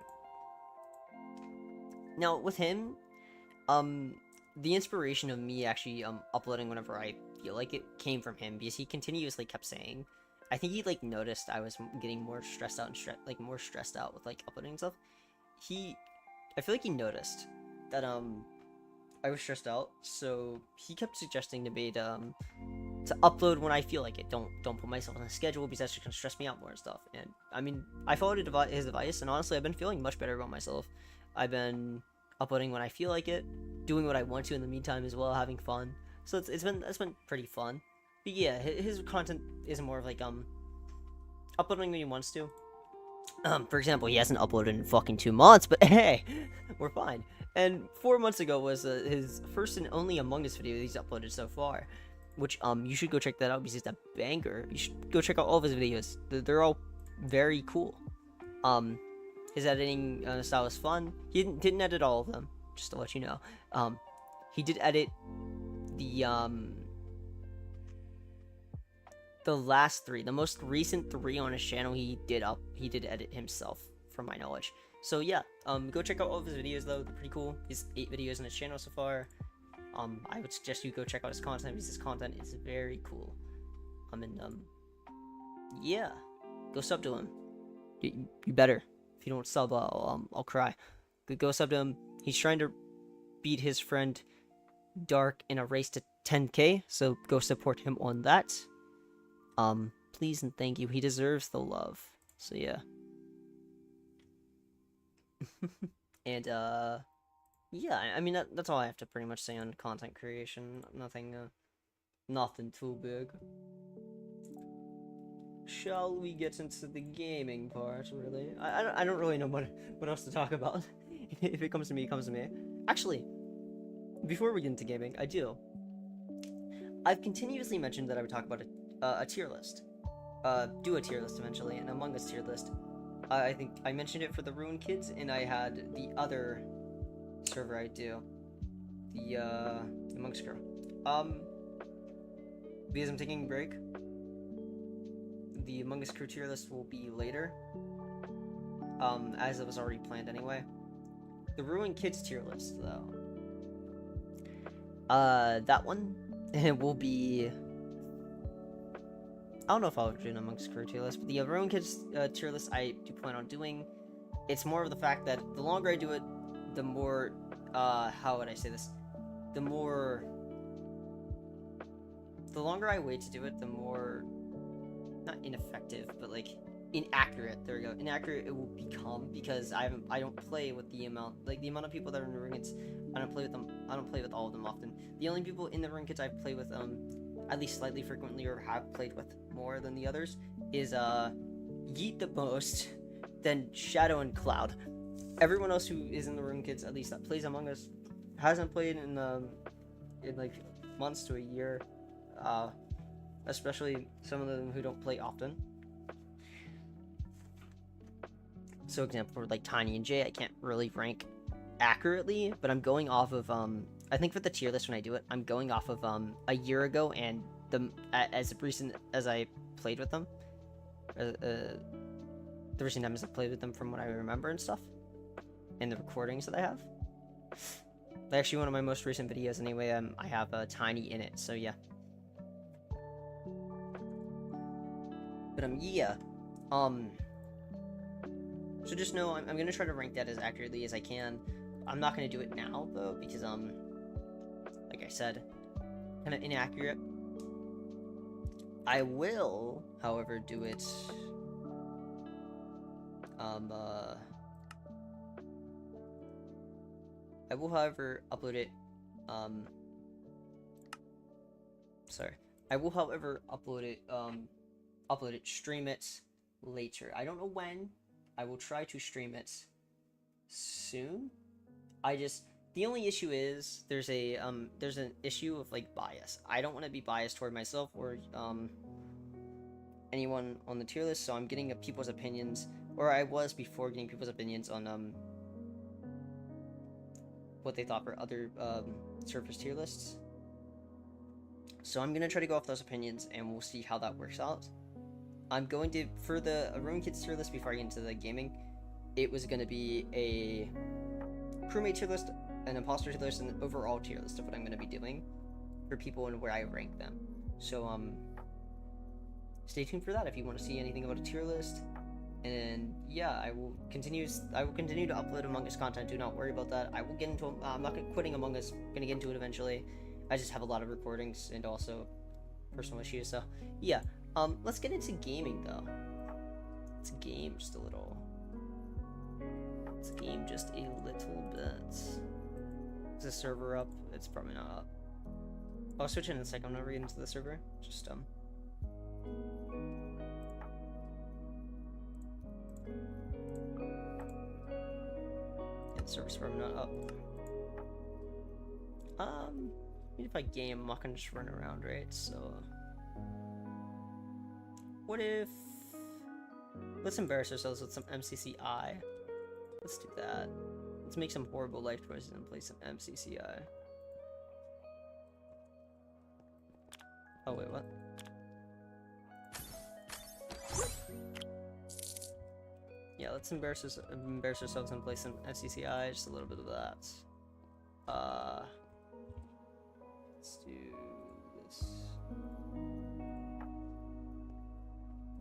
Now with him, the inspiration of me actually uploading whenever I feel like it came from him, because he continuously kept saying, I think he like noticed I was getting more stressed out and more stressed out with like uploading and stuff. I feel like he noticed that I was stressed out, so he kept suggesting to me to upload when I feel like it. Don't put myself on a schedule, because that's just gonna stress me out more and stuff. And I mean, I followed his advice, and honestly, I've been feeling much better about myself. I've been uploading when I feel like it, doing what I want to in the meantime as well, having fun. So it's been pretty fun. But yeah, his content is more of like uploading when he wants to. For example, he hasn't uploaded in fucking 2 months, but hey, we're fine. And 4 months ago was his first and only Among Us video he's uploaded so far, which you should go check that out because it's a banger. You should go check out all of his videos. They're all very cool. His editing style is fun. He didn't edit all of them, just to let you know. He did edit the last 3, the most recent 3 on his channel. He did edit himself, from my knowledge. So yeah, go check out all of his videos though. They're pretty cool. He's 8 videos on his channel so far. I would suggest you go check out his content because his content is very cool. Yeah, go sub to him. You better. If you don't sub, I'll cry. Go sub to him. He's trying to beat his friend Dark in a race to 10K, so go support him on that. Please and thank you. He deserves the love. So yeah. And yeah, I mean that's all I have to pretty much say on content creation. Nothing too big. Shall we get into the gaming part? Really, I don't really know what else to talk about. If it comes to me, it comes to me. Actually, before we get into gaming, I've continuously mentioned that I would talk about a tier list. Do a tier list eventually, an Among Us tier list. I think I mentioned it for the Ruin Kids, and I had the other server I do, the Among Us Crew. Because I'm taking a break, the Among Us Crew tier list will be later, as it was already planned anyway. The Ruin Kids tier list, though, that one will be. I don't know if I'll do an Among Us Crew tier list, but the Ruin Kids tier list I do plan on doing. It's more of the fact that the longer I do it, the more, how would I say this? The longer I wait to do it, the more, not ineffective, but like inaccurate. There we go. Inaccurate it will become, because I don't play with the amount of people that are in the Ruin Kids. I don't play with them. I don't play with all of them often. The only people in the Ruin Kids I play with at least slightly frequently, or have played with more than the others, is Yeet the most, then Shadow and Cloud. Everyone else who is in the Ruin Kids, at least that plays Among Us, hasn't played in like months to a year, especially some of them who don't play often. So example, for like Tiny and Jay, I can't really rank accurately, but I'm going off of I think for the tier list when I do it, I'm going off of a year ago and as recent as I played with them, the recent times I played with them from what I remember and stuff, and the recordings that I have. Actually, one of my most recent videos anyway, I have Tiny in it, so yeah. But yeah, so just know I'm gonna try to rank that as accurately as I can. I'm not gonna do it now though, because like I said, kind of inaccurate. I will, however, do it I will, however, upload it stream it later. I don't know when. I will try to stream it soon. The only issue is there's an issue of like bias. I don't want to be biased toward myself or anyone on the tier list, so I'm getting people's opinions, or I was before getting people's opinions on what they thought for other servers tier lists. So I'm gonna try to go off those opinions, and we'll see how that works out. I'm going to, for the Ruin Kids tier list, before I get into the gaming, it was going to be crewmate tier list, an imposter tier list, and an overall tier list of what I'm going to be doing for people and where I rank them. So stay tuned for that if you want to see anything about a tier list. And yeah, I will continue to upload Among Us content. Do not worry about that. I will get into I'm not quitting Among Us. I'm gonna get into it eventually. I just have a lot of recordings and also personal issues. So yeah, let's get into gaming though. Let's game just a little. Let's game just a little bit. Is the server up? It's probably not up. I'll switch in a second. I'm gonna read into the server. Just yeah, the server's probably not up. If I game, I'm not gonna just run around, right? So, what if? Let's embarrass ourselves with some MCCI. Let's do that. Let's make some horrible life choices and play some MCCI. Oh wait, what? Yeah, let's embarrass ourselves and play some MCCI. Just a little bit of that. Let's do this.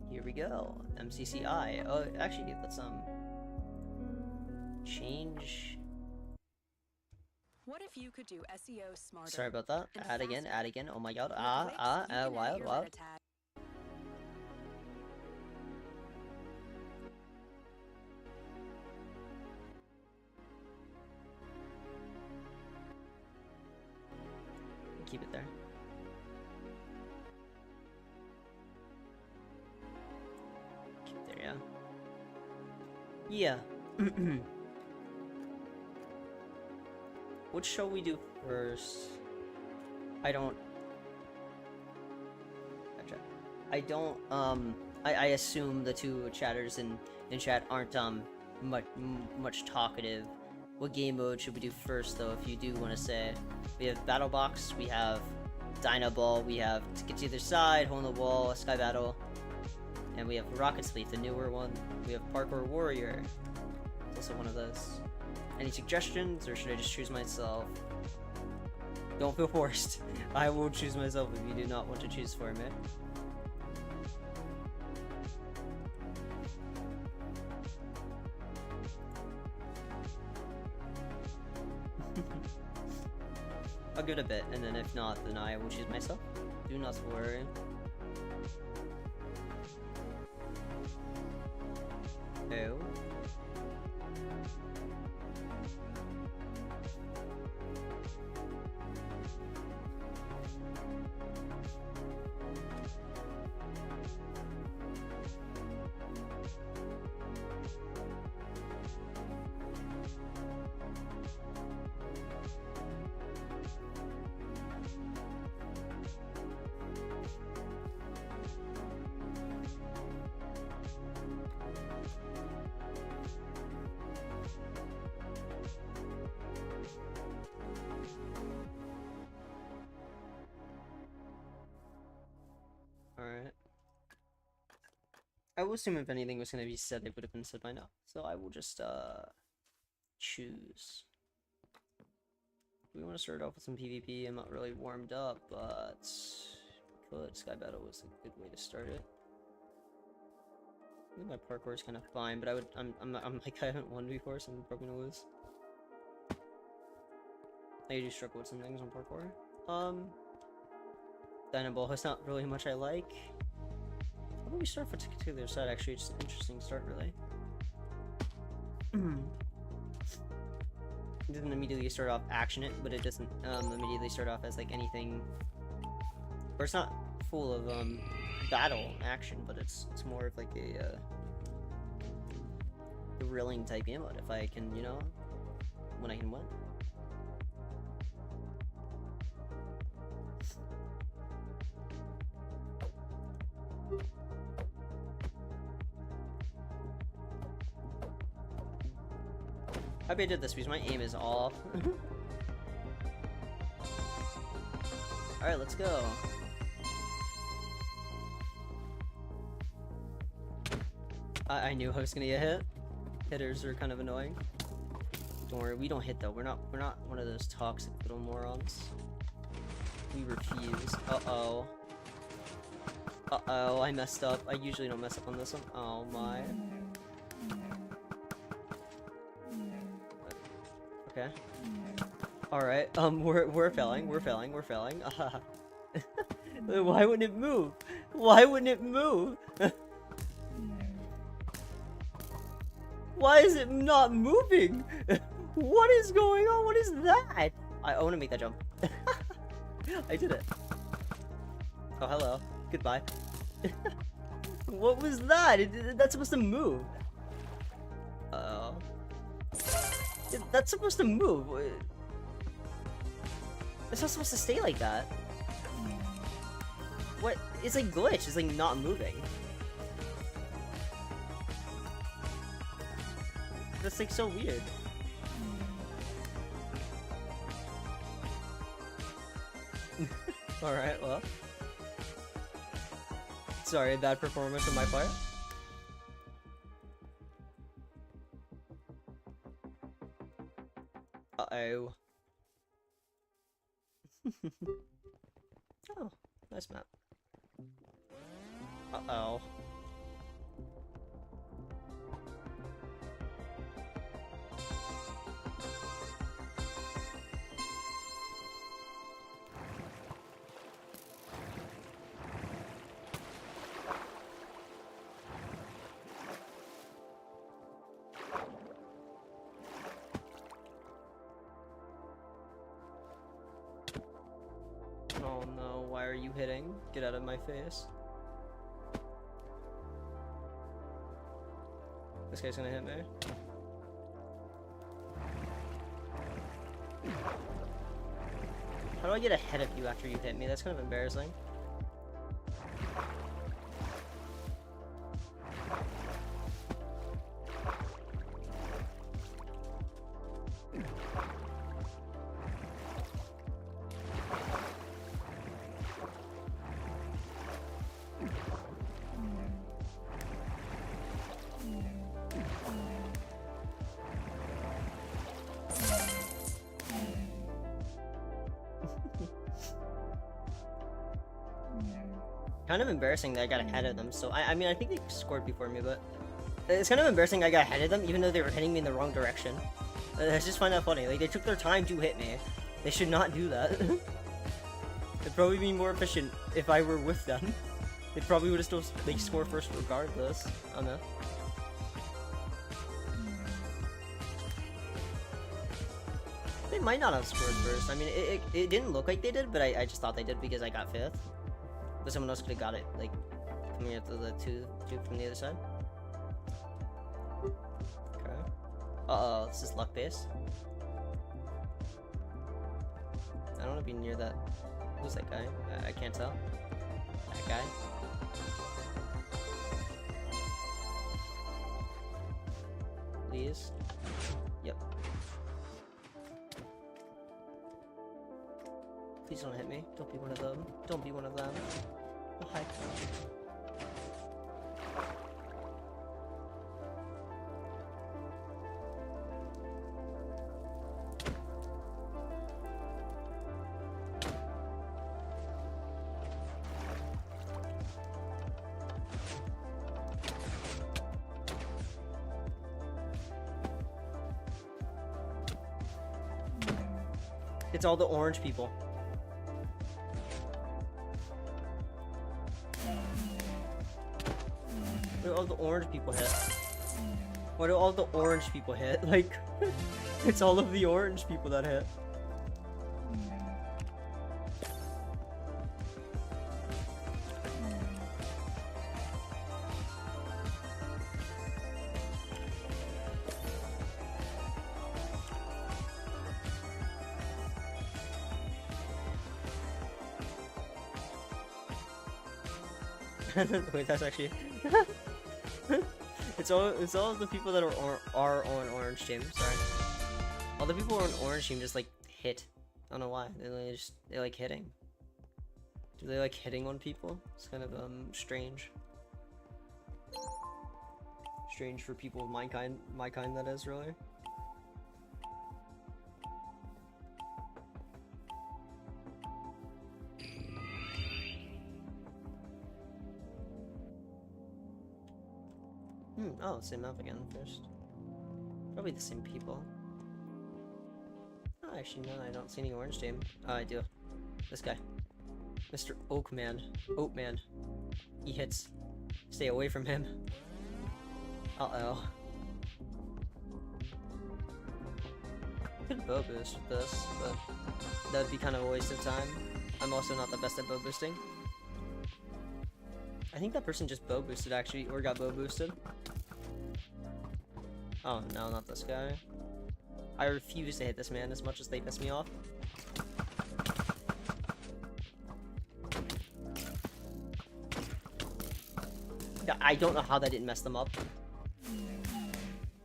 Here we go. MCCI. Oh, actually, let's change. What if you could do SEO smarter? Sorry about that. Add again. Oh my god. Wild. Keep it there. Keep it there, yeah. Yeah. What shall we do first? I assume the two chatters in chat aren't much talkative. What game mode should we do first though, if you do want to say? We have Battle Box, we have Dino Ball, we have Get to Either Side, Hole in the Wall, Sky Battle, and we have Rocket Sleep, the newer one. We have Parkour Warrior. It's also one of those. Any suggestions, or should I just choose myself? Don't feel forced. I will choose myself if you do not want to choose for me. I'll give it a bit, and then if not, then I will choose myself. Do not worry. Oh. Alright. I will assume if anything was going to be said, it would have been said by now. So I will just, choose. We want to start off with some PvP. I'm not really warmed up, but we could. Sky Battle was a good way to start it. I think my parkour is kind of fine, but I'm like, I haven't won before, so I'm probably gonna lose. I do struggle with some things on parkour. Dino Ball is not really much I like. How about we start for the other side? Actually, it's an interesting start, really. It doesn't immediately start off action it, but it doesn't immediately start off as like anything. Or it's not full of battle action, but it's more of like a thrilling type game mode. If I can, you know, when I can win. I hope I did this because my aim is off. Alright, let's go. I knew I was gonna get hit. Hitters are kind of annoying. Don't worry, we don't hit though. We're not one of those toxic little morons. We refuse. Uh-oh. Uh-oh, I messed up. I usually don't mess up on this one. Oh my. Okay. Alright, we're failing. Why wouldn't it move? Why wouldn't it move? Why is it not moving? What is going on? What is that? I want to make that jump. I did it. Oh, hello. Goodbye. What was that? That's supposed to move. Uh-oh. That's supposed to move. It's not supposed to stay like that. What? It's like glitch. It's like not moving. That's like so weird. Alright, well. Sorry, bad performance on my part. Uh-oh. Oh, nice map. Uh-oh. Oh no, why are you hitting? Get out of my face. This guy's gonna hit me. How do I get ahead of you after you hit me? That's kind of embarrassing. Kind of embarrassing that I got ahead of them, so I mean, I think they scored before me, but it's kind of embarrassing I got ahead of them even though they were hitting me in the wrong direction. I just find that funny. Like, they took their time to hit me. They should not do that. It'd probably be more efficient if I were with them. They probably would have still, like, score first regardless. I don't know. They might not have scored first. I mean, it didn't look like they did, but I just thought they did because I got 5th. But someone else could have got it, like, coming out to the two from the other side. Okay. Uh-oh, this is luck base. I don't want to be near that. Who's that guy? I can't tell. That guy. Please. Yep. Please don't hit me. Don't be one of them. Don't be one of them. Oh, hi. It's all the orange people. Why do all the orange people hit? Why do all the orange people hit? Like, it's all of the orange people that hit. Wait, that's actually it's all the people that are on orange team. Sorry, all the people on orange team just like hit. I don't know why. They like hitting. Do they like hitting on people? It's kind of strange. Strange for people of my kind that is really. Oh, same map again first. Probably the same people. Oh, actually, no, I don't see any orange team. Oh, I do. This guy. Mr. Oakman. Oatman. He hits. Stay away from him. Uh-oh. Could bow boost with this, but that'd be kind of a waste of time. I'm also not the best at bow boosting. I think that person just bow boosted actually, or got bow boosted. Oh no, not this guy. I refuse to hit this man as much as they piss me off. I don't know how that didn't mess them up.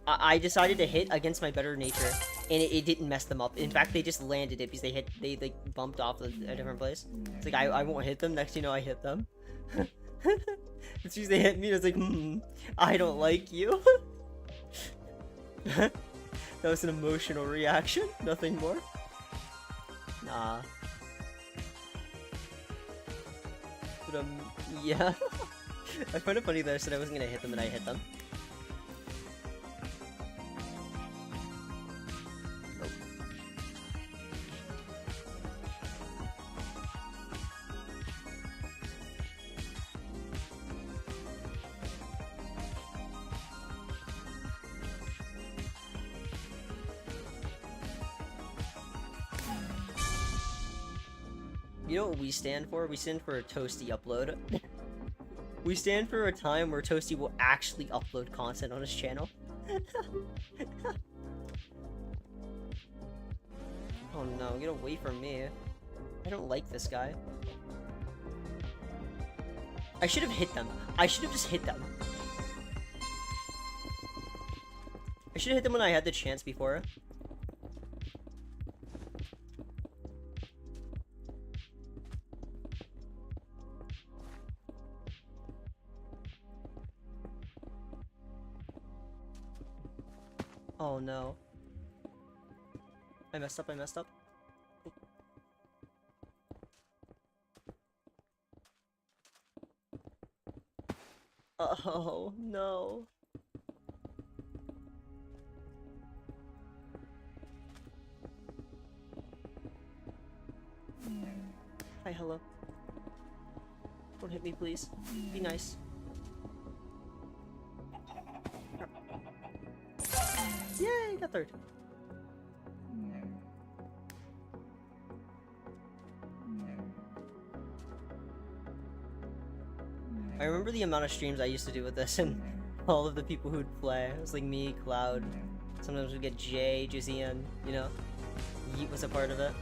I decided to hit against my better nature, and it didn't mess them up. In fact, they just landed it because they like bumped off a different place. It's like I won't hit them. Next, you know, I hit them. As soon as they hit me, it's like, I don't like you. That was an emotional reaction, nothing more. Nah. But yeah. I find it funny that I said I wasn't gonna hit them and I hit them. Nope. You know what we stand for? We stand for a toasty upload. We stand for a time where Toasty will actually upload content on his channel. Oh no, get away from me. I don't like this guy. I should have hit them. I should have just hit them. I should have hit them when I had the chance before. Oh no. I messed up, I messed up. Oh no. Hi, hello. Don't hit me, please. Be nice. Yay, got third. I remember the amount of streams I used to do with this and all of the people who'd play. It was like me, Cloud. Sometimes we'd get Jay, Juzian, you know? Yeet was a part of it.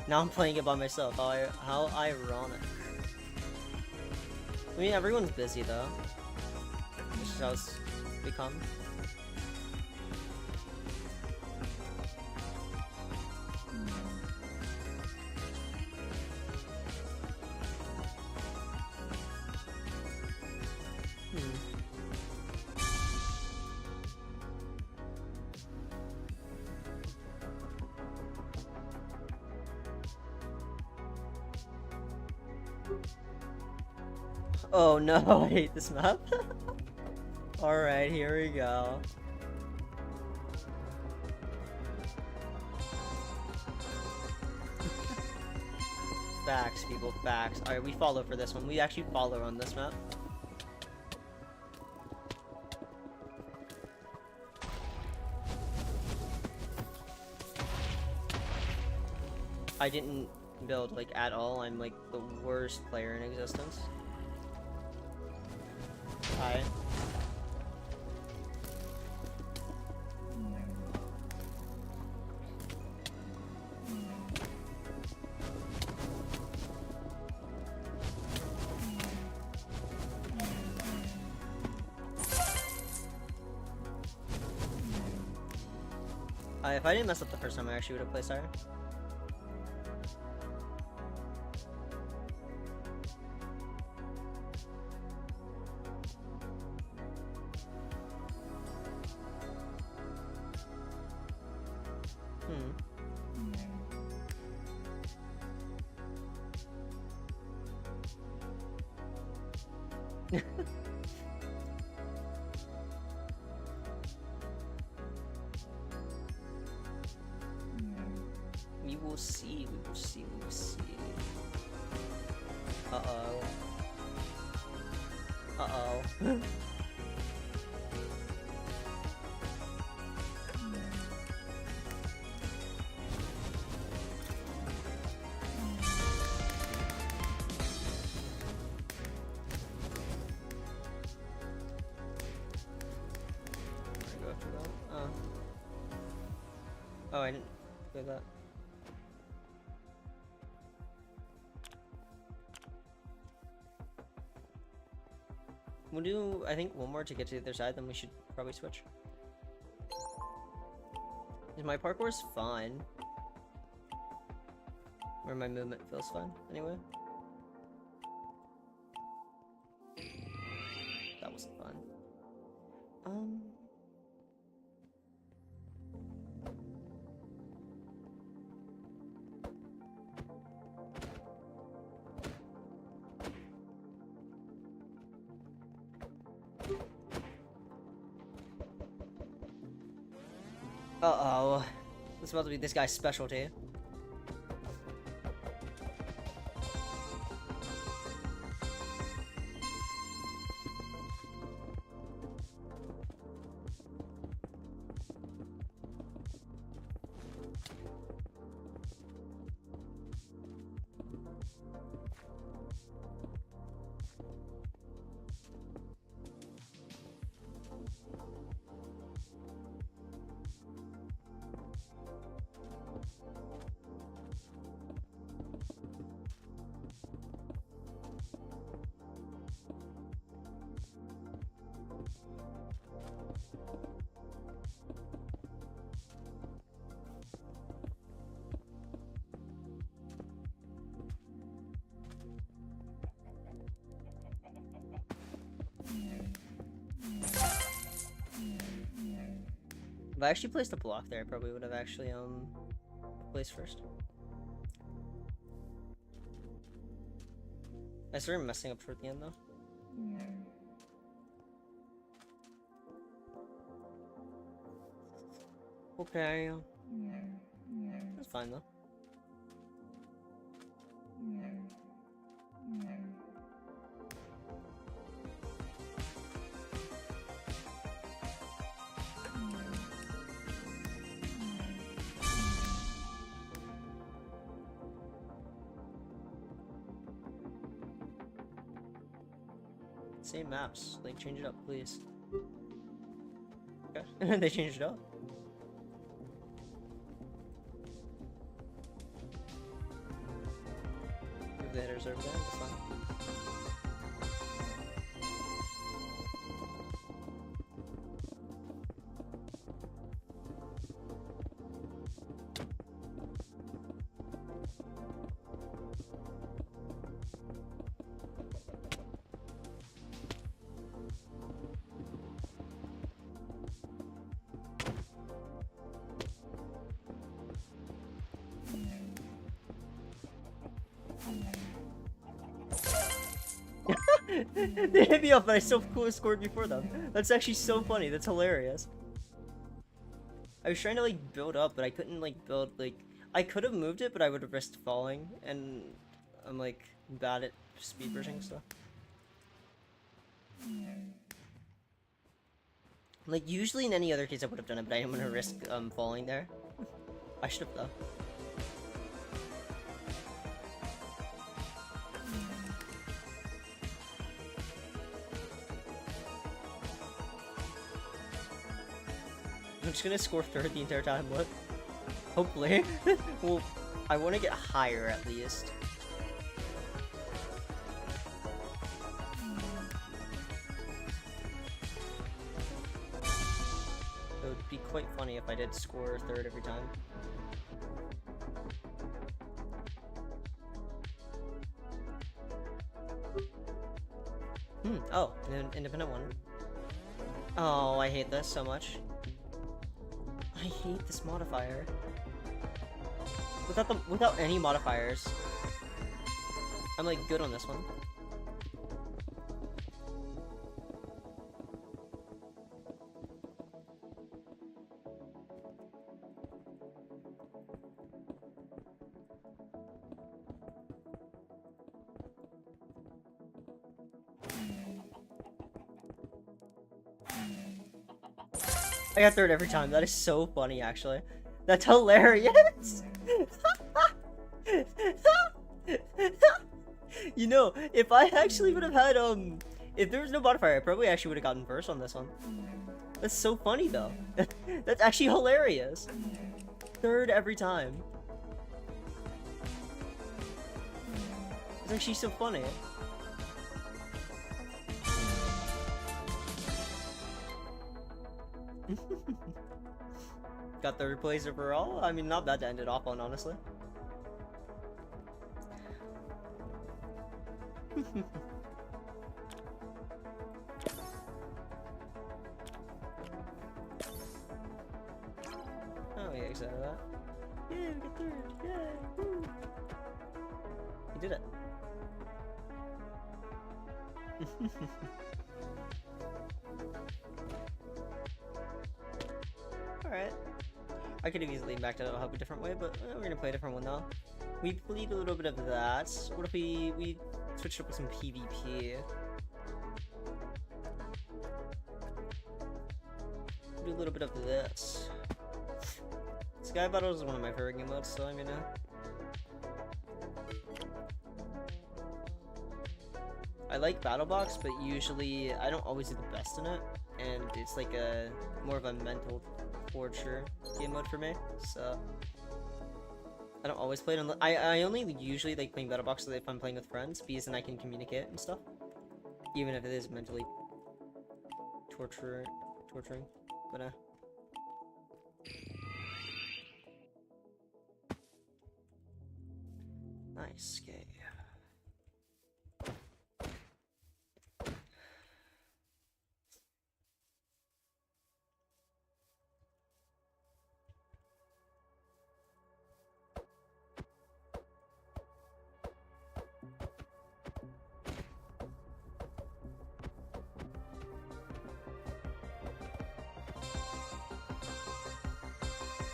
Now I'm playing it by myself. How ironic. I mean, everyone's busy though. This is how it's become. Oh no, I hate this map. Alright, here we go. Facts, people, facts. Alright, we follow for this one. We actually follow on this map. I didn't build, like, at all. I'm, like, the worst player in existence. Hi. If I didn't mess up the first time, I actually would have placed higher. Uh-oh. Go after that. Oh. Oh, I didn't do that. We'll do, I think, one more to get to the other side, then we should probably switch. My parkour's fine. Or my movement feels fine, anyway. That wasn't fun. Uh-oh. This is about to be this guy's specialty. If I actually placed a block there, I probably would have actually, placed first. I started messing up toward the end, though. Okay. That's fine, though. Same maps, like change it up, please. Okay, they changed it up. Move the headers over there, that's fine. They hit me up, but I still scored before them. That's actually so funny. That's hilarious. I was trying to like build up, but I couldn't like build like I could have moved it, but I would have risked falling, and I'm like bad at speed bridging stuff. Like usually in any other case I would have done it, but I didn't want to risk falling there. I should have though. I'm just gonna score third the entire time, what? Hopefully. Well, I want to get higher at least. It would be quite funny if I did score third every time. Oh, an independent one. Oh, I hate this so much. I hate this modifier. Without any modifiers, I'm like good on this one. I got third every time. That is so funny, actually. That's hilarious. You know, if I actually would have had, if there was no modifier, I probably actually would have gotten first on this one. That's so funny, though. That's actually hilarious. Third every time. It's actually so funny. Got third place overall? I mean, not bad to end it off on, honestly. Oh, yeah, excited for that. Yeah, we got third. Yeah, woo. We did it. Alright. I could have easily backed it up a different way, but we're gonna play a different one now. We played a little bit of that. What if we switched up with some PvP? Do a little bit of this. Sky Battles is one of my favorite game modes, so I mean, I like BattleBox, but usually I don't always do the best in it, and it's like a more of a mental torture game mode for me. So I don't always play it. I only usually like playing BattleBox if I'm playing with friends, because then I can communicate and stuff, even if it is mentally torturing. But nice. Okay.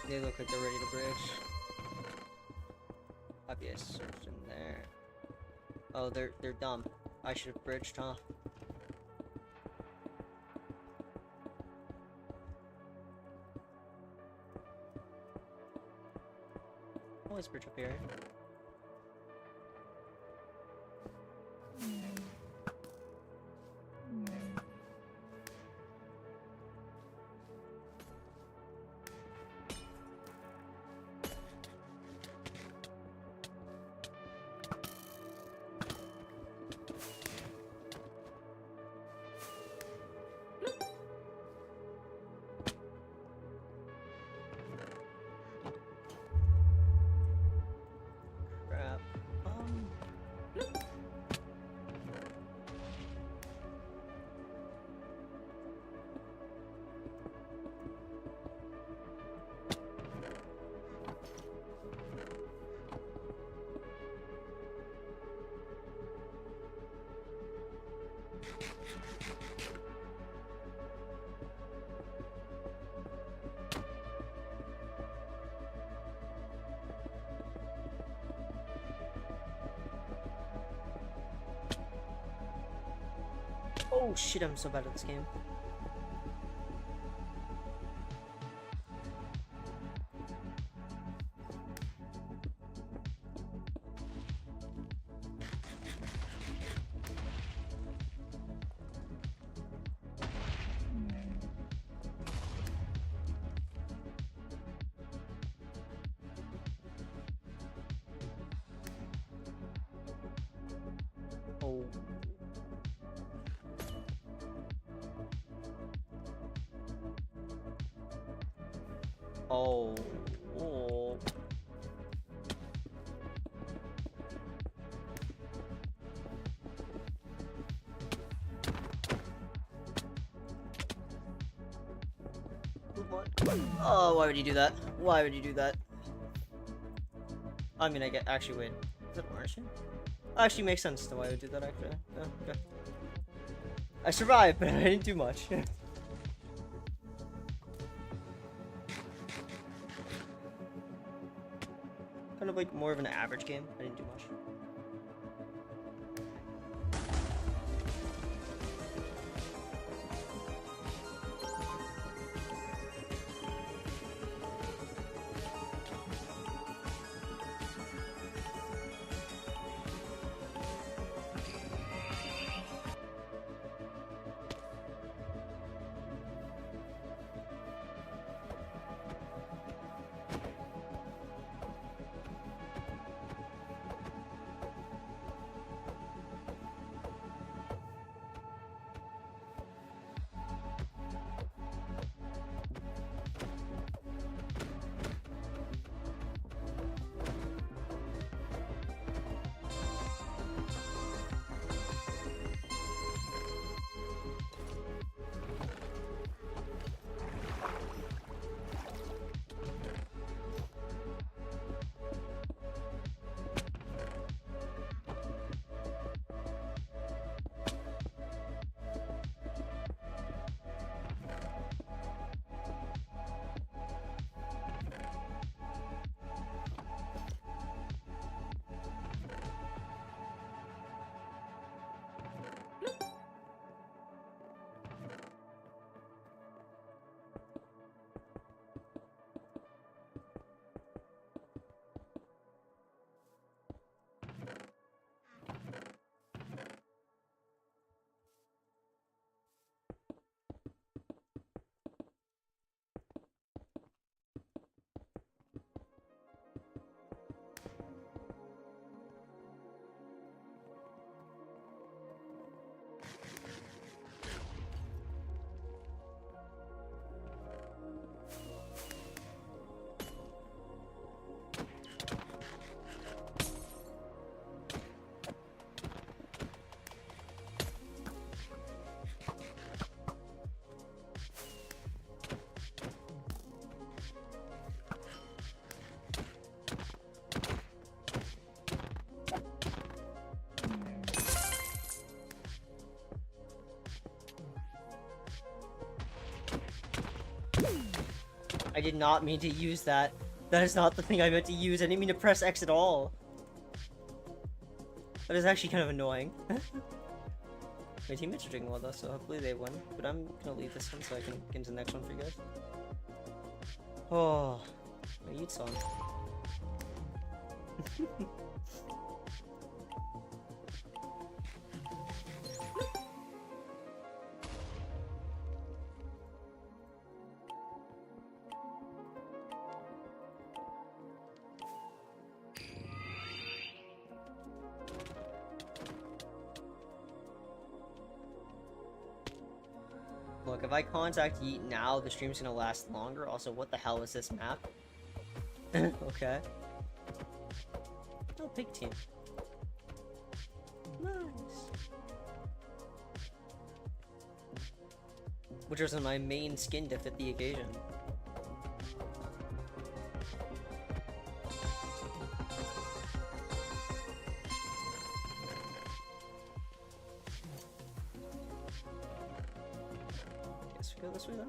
They look like they're ready to bridge. Obvious search in there. Oh, they're dumb. I should have bridged, huh? Always bridge up here. Oh shit, I'm so bad at this game. Oh. Oh. Oh. Oh, why would you do that? Why would you do that? I mean, actually, wait. Is that Martian? Actually, makes sense to why I would do that, actually. Yeah, okay. I survived, but I didn't do much. Kind of like more of an average game. I didn't do much. I did not mean to use that. That is not the thing I meant to use. I didn't mean to press X at all. That is actually kind of annoying. My teammates are doing well though, so hopefully they win. But I'm gonna leave this one so I can get into the next one for you guys. Oh, my Yeet song. Look, if I contact Yeet now, the stream's gonna last longer. Also, what the hell is this map? Okay. Oh, pig team. Nice. Which was my main skin to fit the occasion. Guess we go this way then.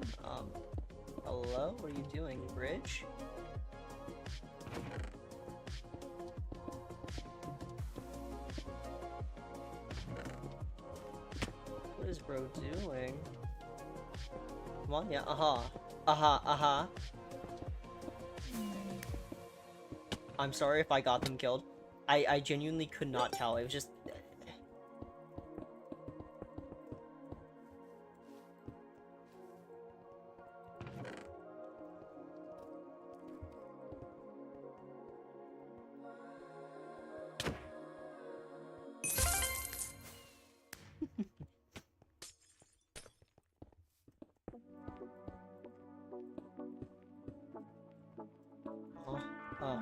Hello? What are you doing? Bridge? What is bro doing? Come on, yeah, uh-huh. I'm sorry if I got them killed. I genuinely could not tell. It was just... Oh.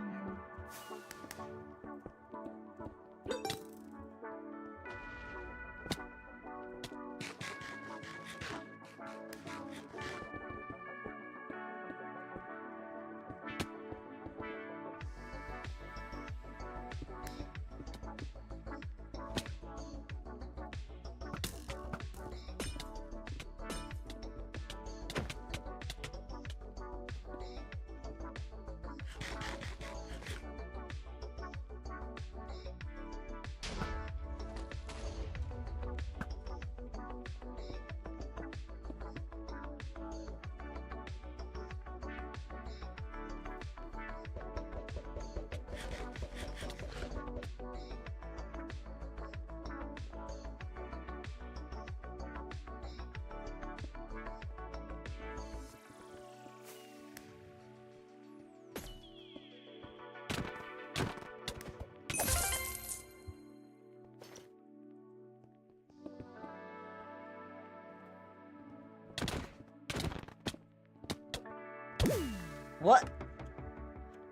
What?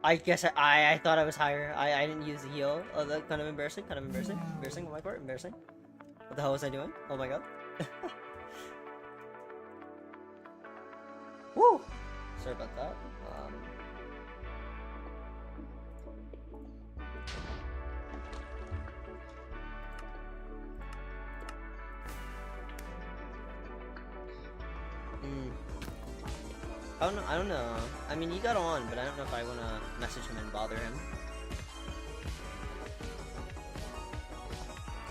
I guess I thought I was higher. I didn't use the heal. Oh, that's kind of embarrassing. Embarrassing on my part. Embarrassing. What the hell was I doing? Oh my god. Woo! Sorry about that. I don't know. I mean, he got on, but I don't know if I want to message him and bother him.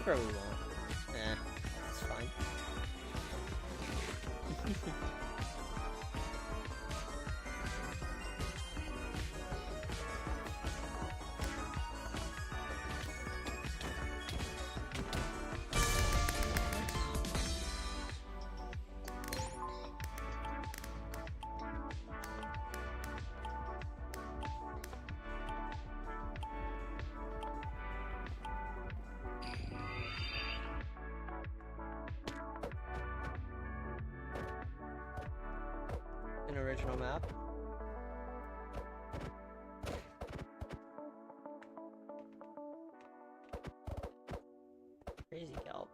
Probably won't. Eh, it's fine. An original map. Crazy kelp.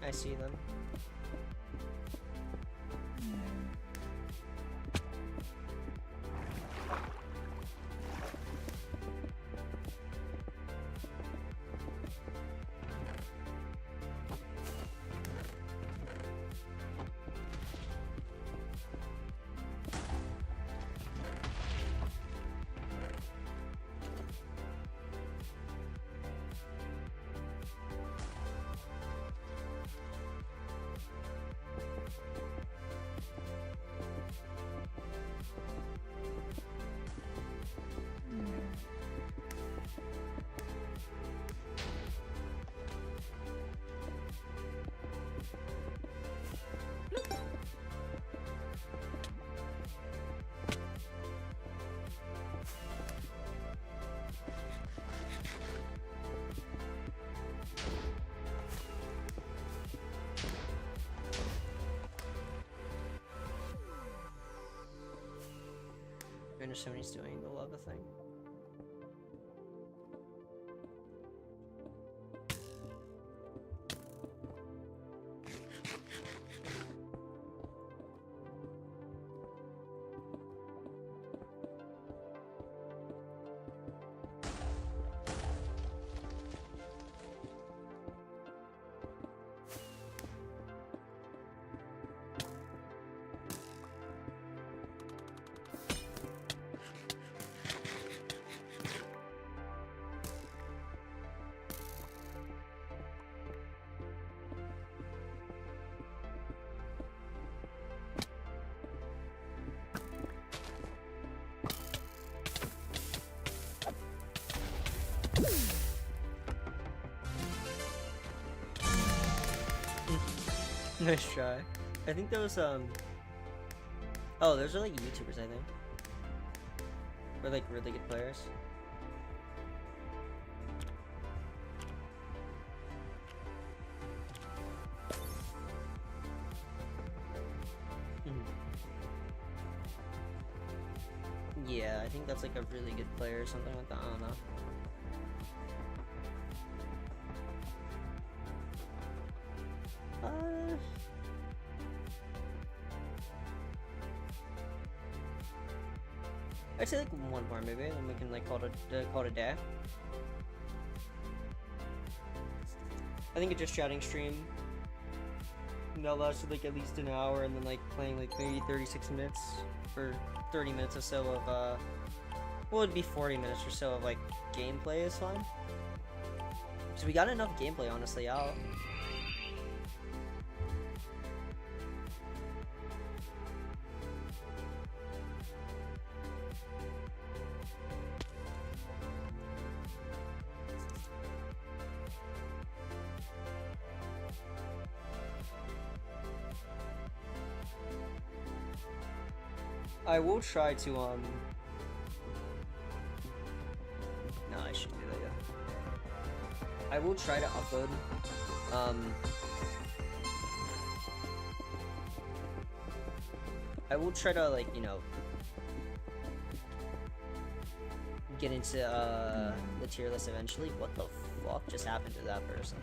I see them. I understand what he's doing, the lava thing. Nice try. I think those oh, those are like YouTubers, I think. Or like really good players. Yeah, I think that's like a really good player or something like that. I don't know. I'd say like one more maybe, then we can like call it a day. I think a just chatting stream that lasted like at least an hour, and then like playing like maybe 36 minutes for 30 minutes or so of well, it'd be 40 minutes or so of like gameplay is fine. So we got enough gameplay honestly out. I will try to no, I shouldn't do that yet. I will try to upload I will try to, like, you know, get into the tier list eventually. What the fuck just happened to that person?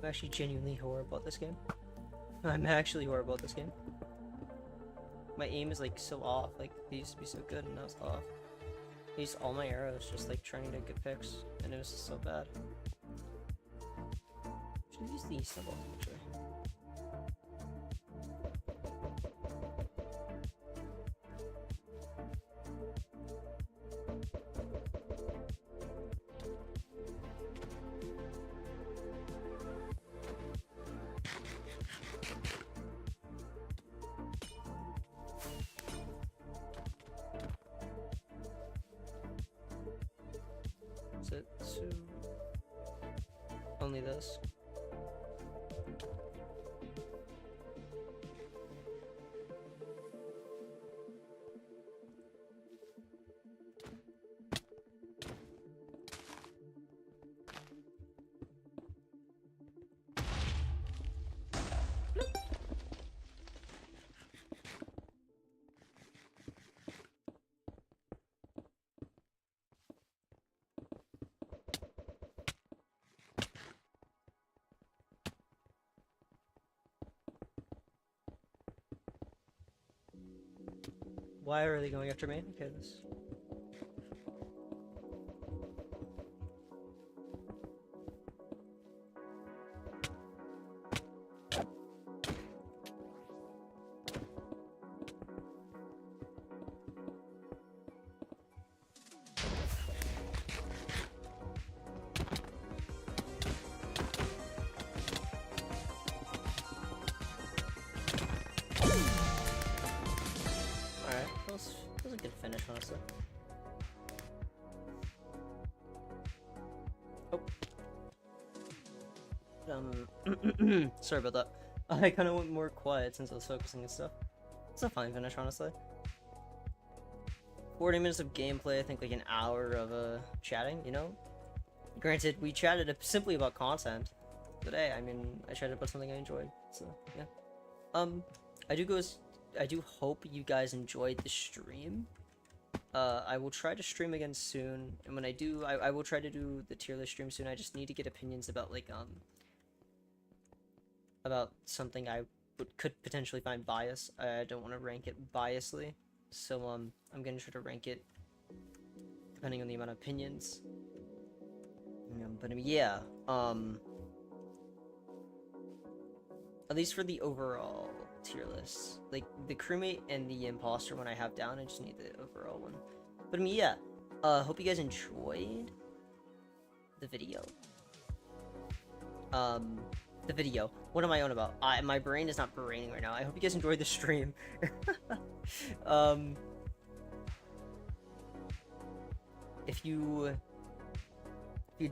I'm actually genuinely horrible at this game. I'm actually horrible at this game. My aim is like so off. Like they used to be so good and now it's off. I used all my arrows just like trying to get picks and it was so bad. Should have used these stuff actually. Is it two? Only this? Why are they going after me? Okay, this. Alright, that was a good finish, honestly. Oh. Sorry about that. I kind of went more quiet since I was focusing and stuff. It's a fine finish, honestly. 40 minutes of gameplay, I think like an hour of chatting, you know? Granted, we chatted simply about content, but hey, I mean, I chatted about something I enjoyed, so yeah. I do hope you guys enjoyed the stream. I will try to stream again soon, and when I do, I will try to do the tier list stream soon. I just need to get opinions about like about something I could potentially find bias. I don't want to rank it biasly, so I'm gonna try to rank it depending on the amount of opinions. But I mean, yeah, at least for the overall tier list, like the crewmate and the imposter one I have down, I just need the overall one. But I mean, yeah, hope you guys enjoyed the video. What am I on about? My brain is not braining right now. I hope you guys enjoyed the stream. If you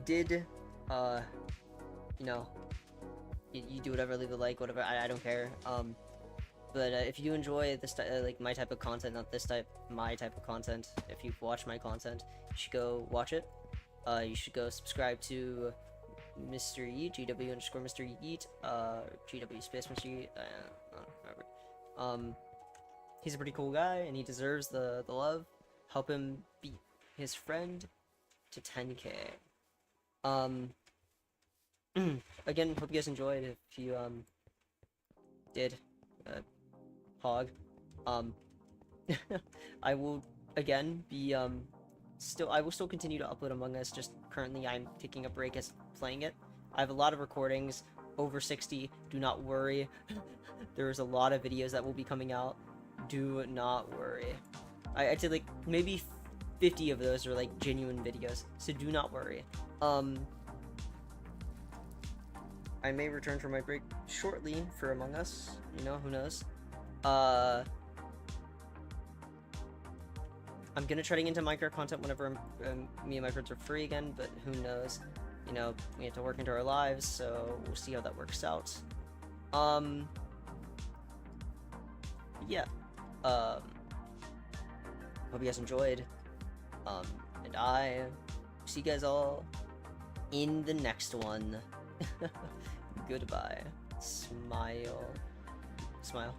did, you know, you do whatever, leave a like, whatever, I don't care. But if you enjoy this like my type of content, not this type, my type of content, if you've watched my content, you should go watch it. You should go subscribe to Mr. Yeet, GW_Mr. Yeet, GW space Mr. Yeet, whatever. He's a pretty cool guy, and he deserves the love. Help him beat his friend to 10K. Again, hope you guys enjoyed. If you did, hog, I will again be I will still continue to upload Among Us. Just currently I'm taking a break as playing it. I have a lot of recordings, over 60. Do not worry. There's a lot of videos that will be coming out. Do not worry. I did like maybe 50 of those are like genuine videos, so do not worry. I may return from my break shortly for Among Us, you know, who knows. I'm gonna try to get into Minecraft content whenever me and my friends are free again, but who knows. You know, we have to work into our lives, so we'll see how that works out. Yeah. Hope you guys enjoyed. And I see you guys all in the next one. Goodbye. Smile. Smile.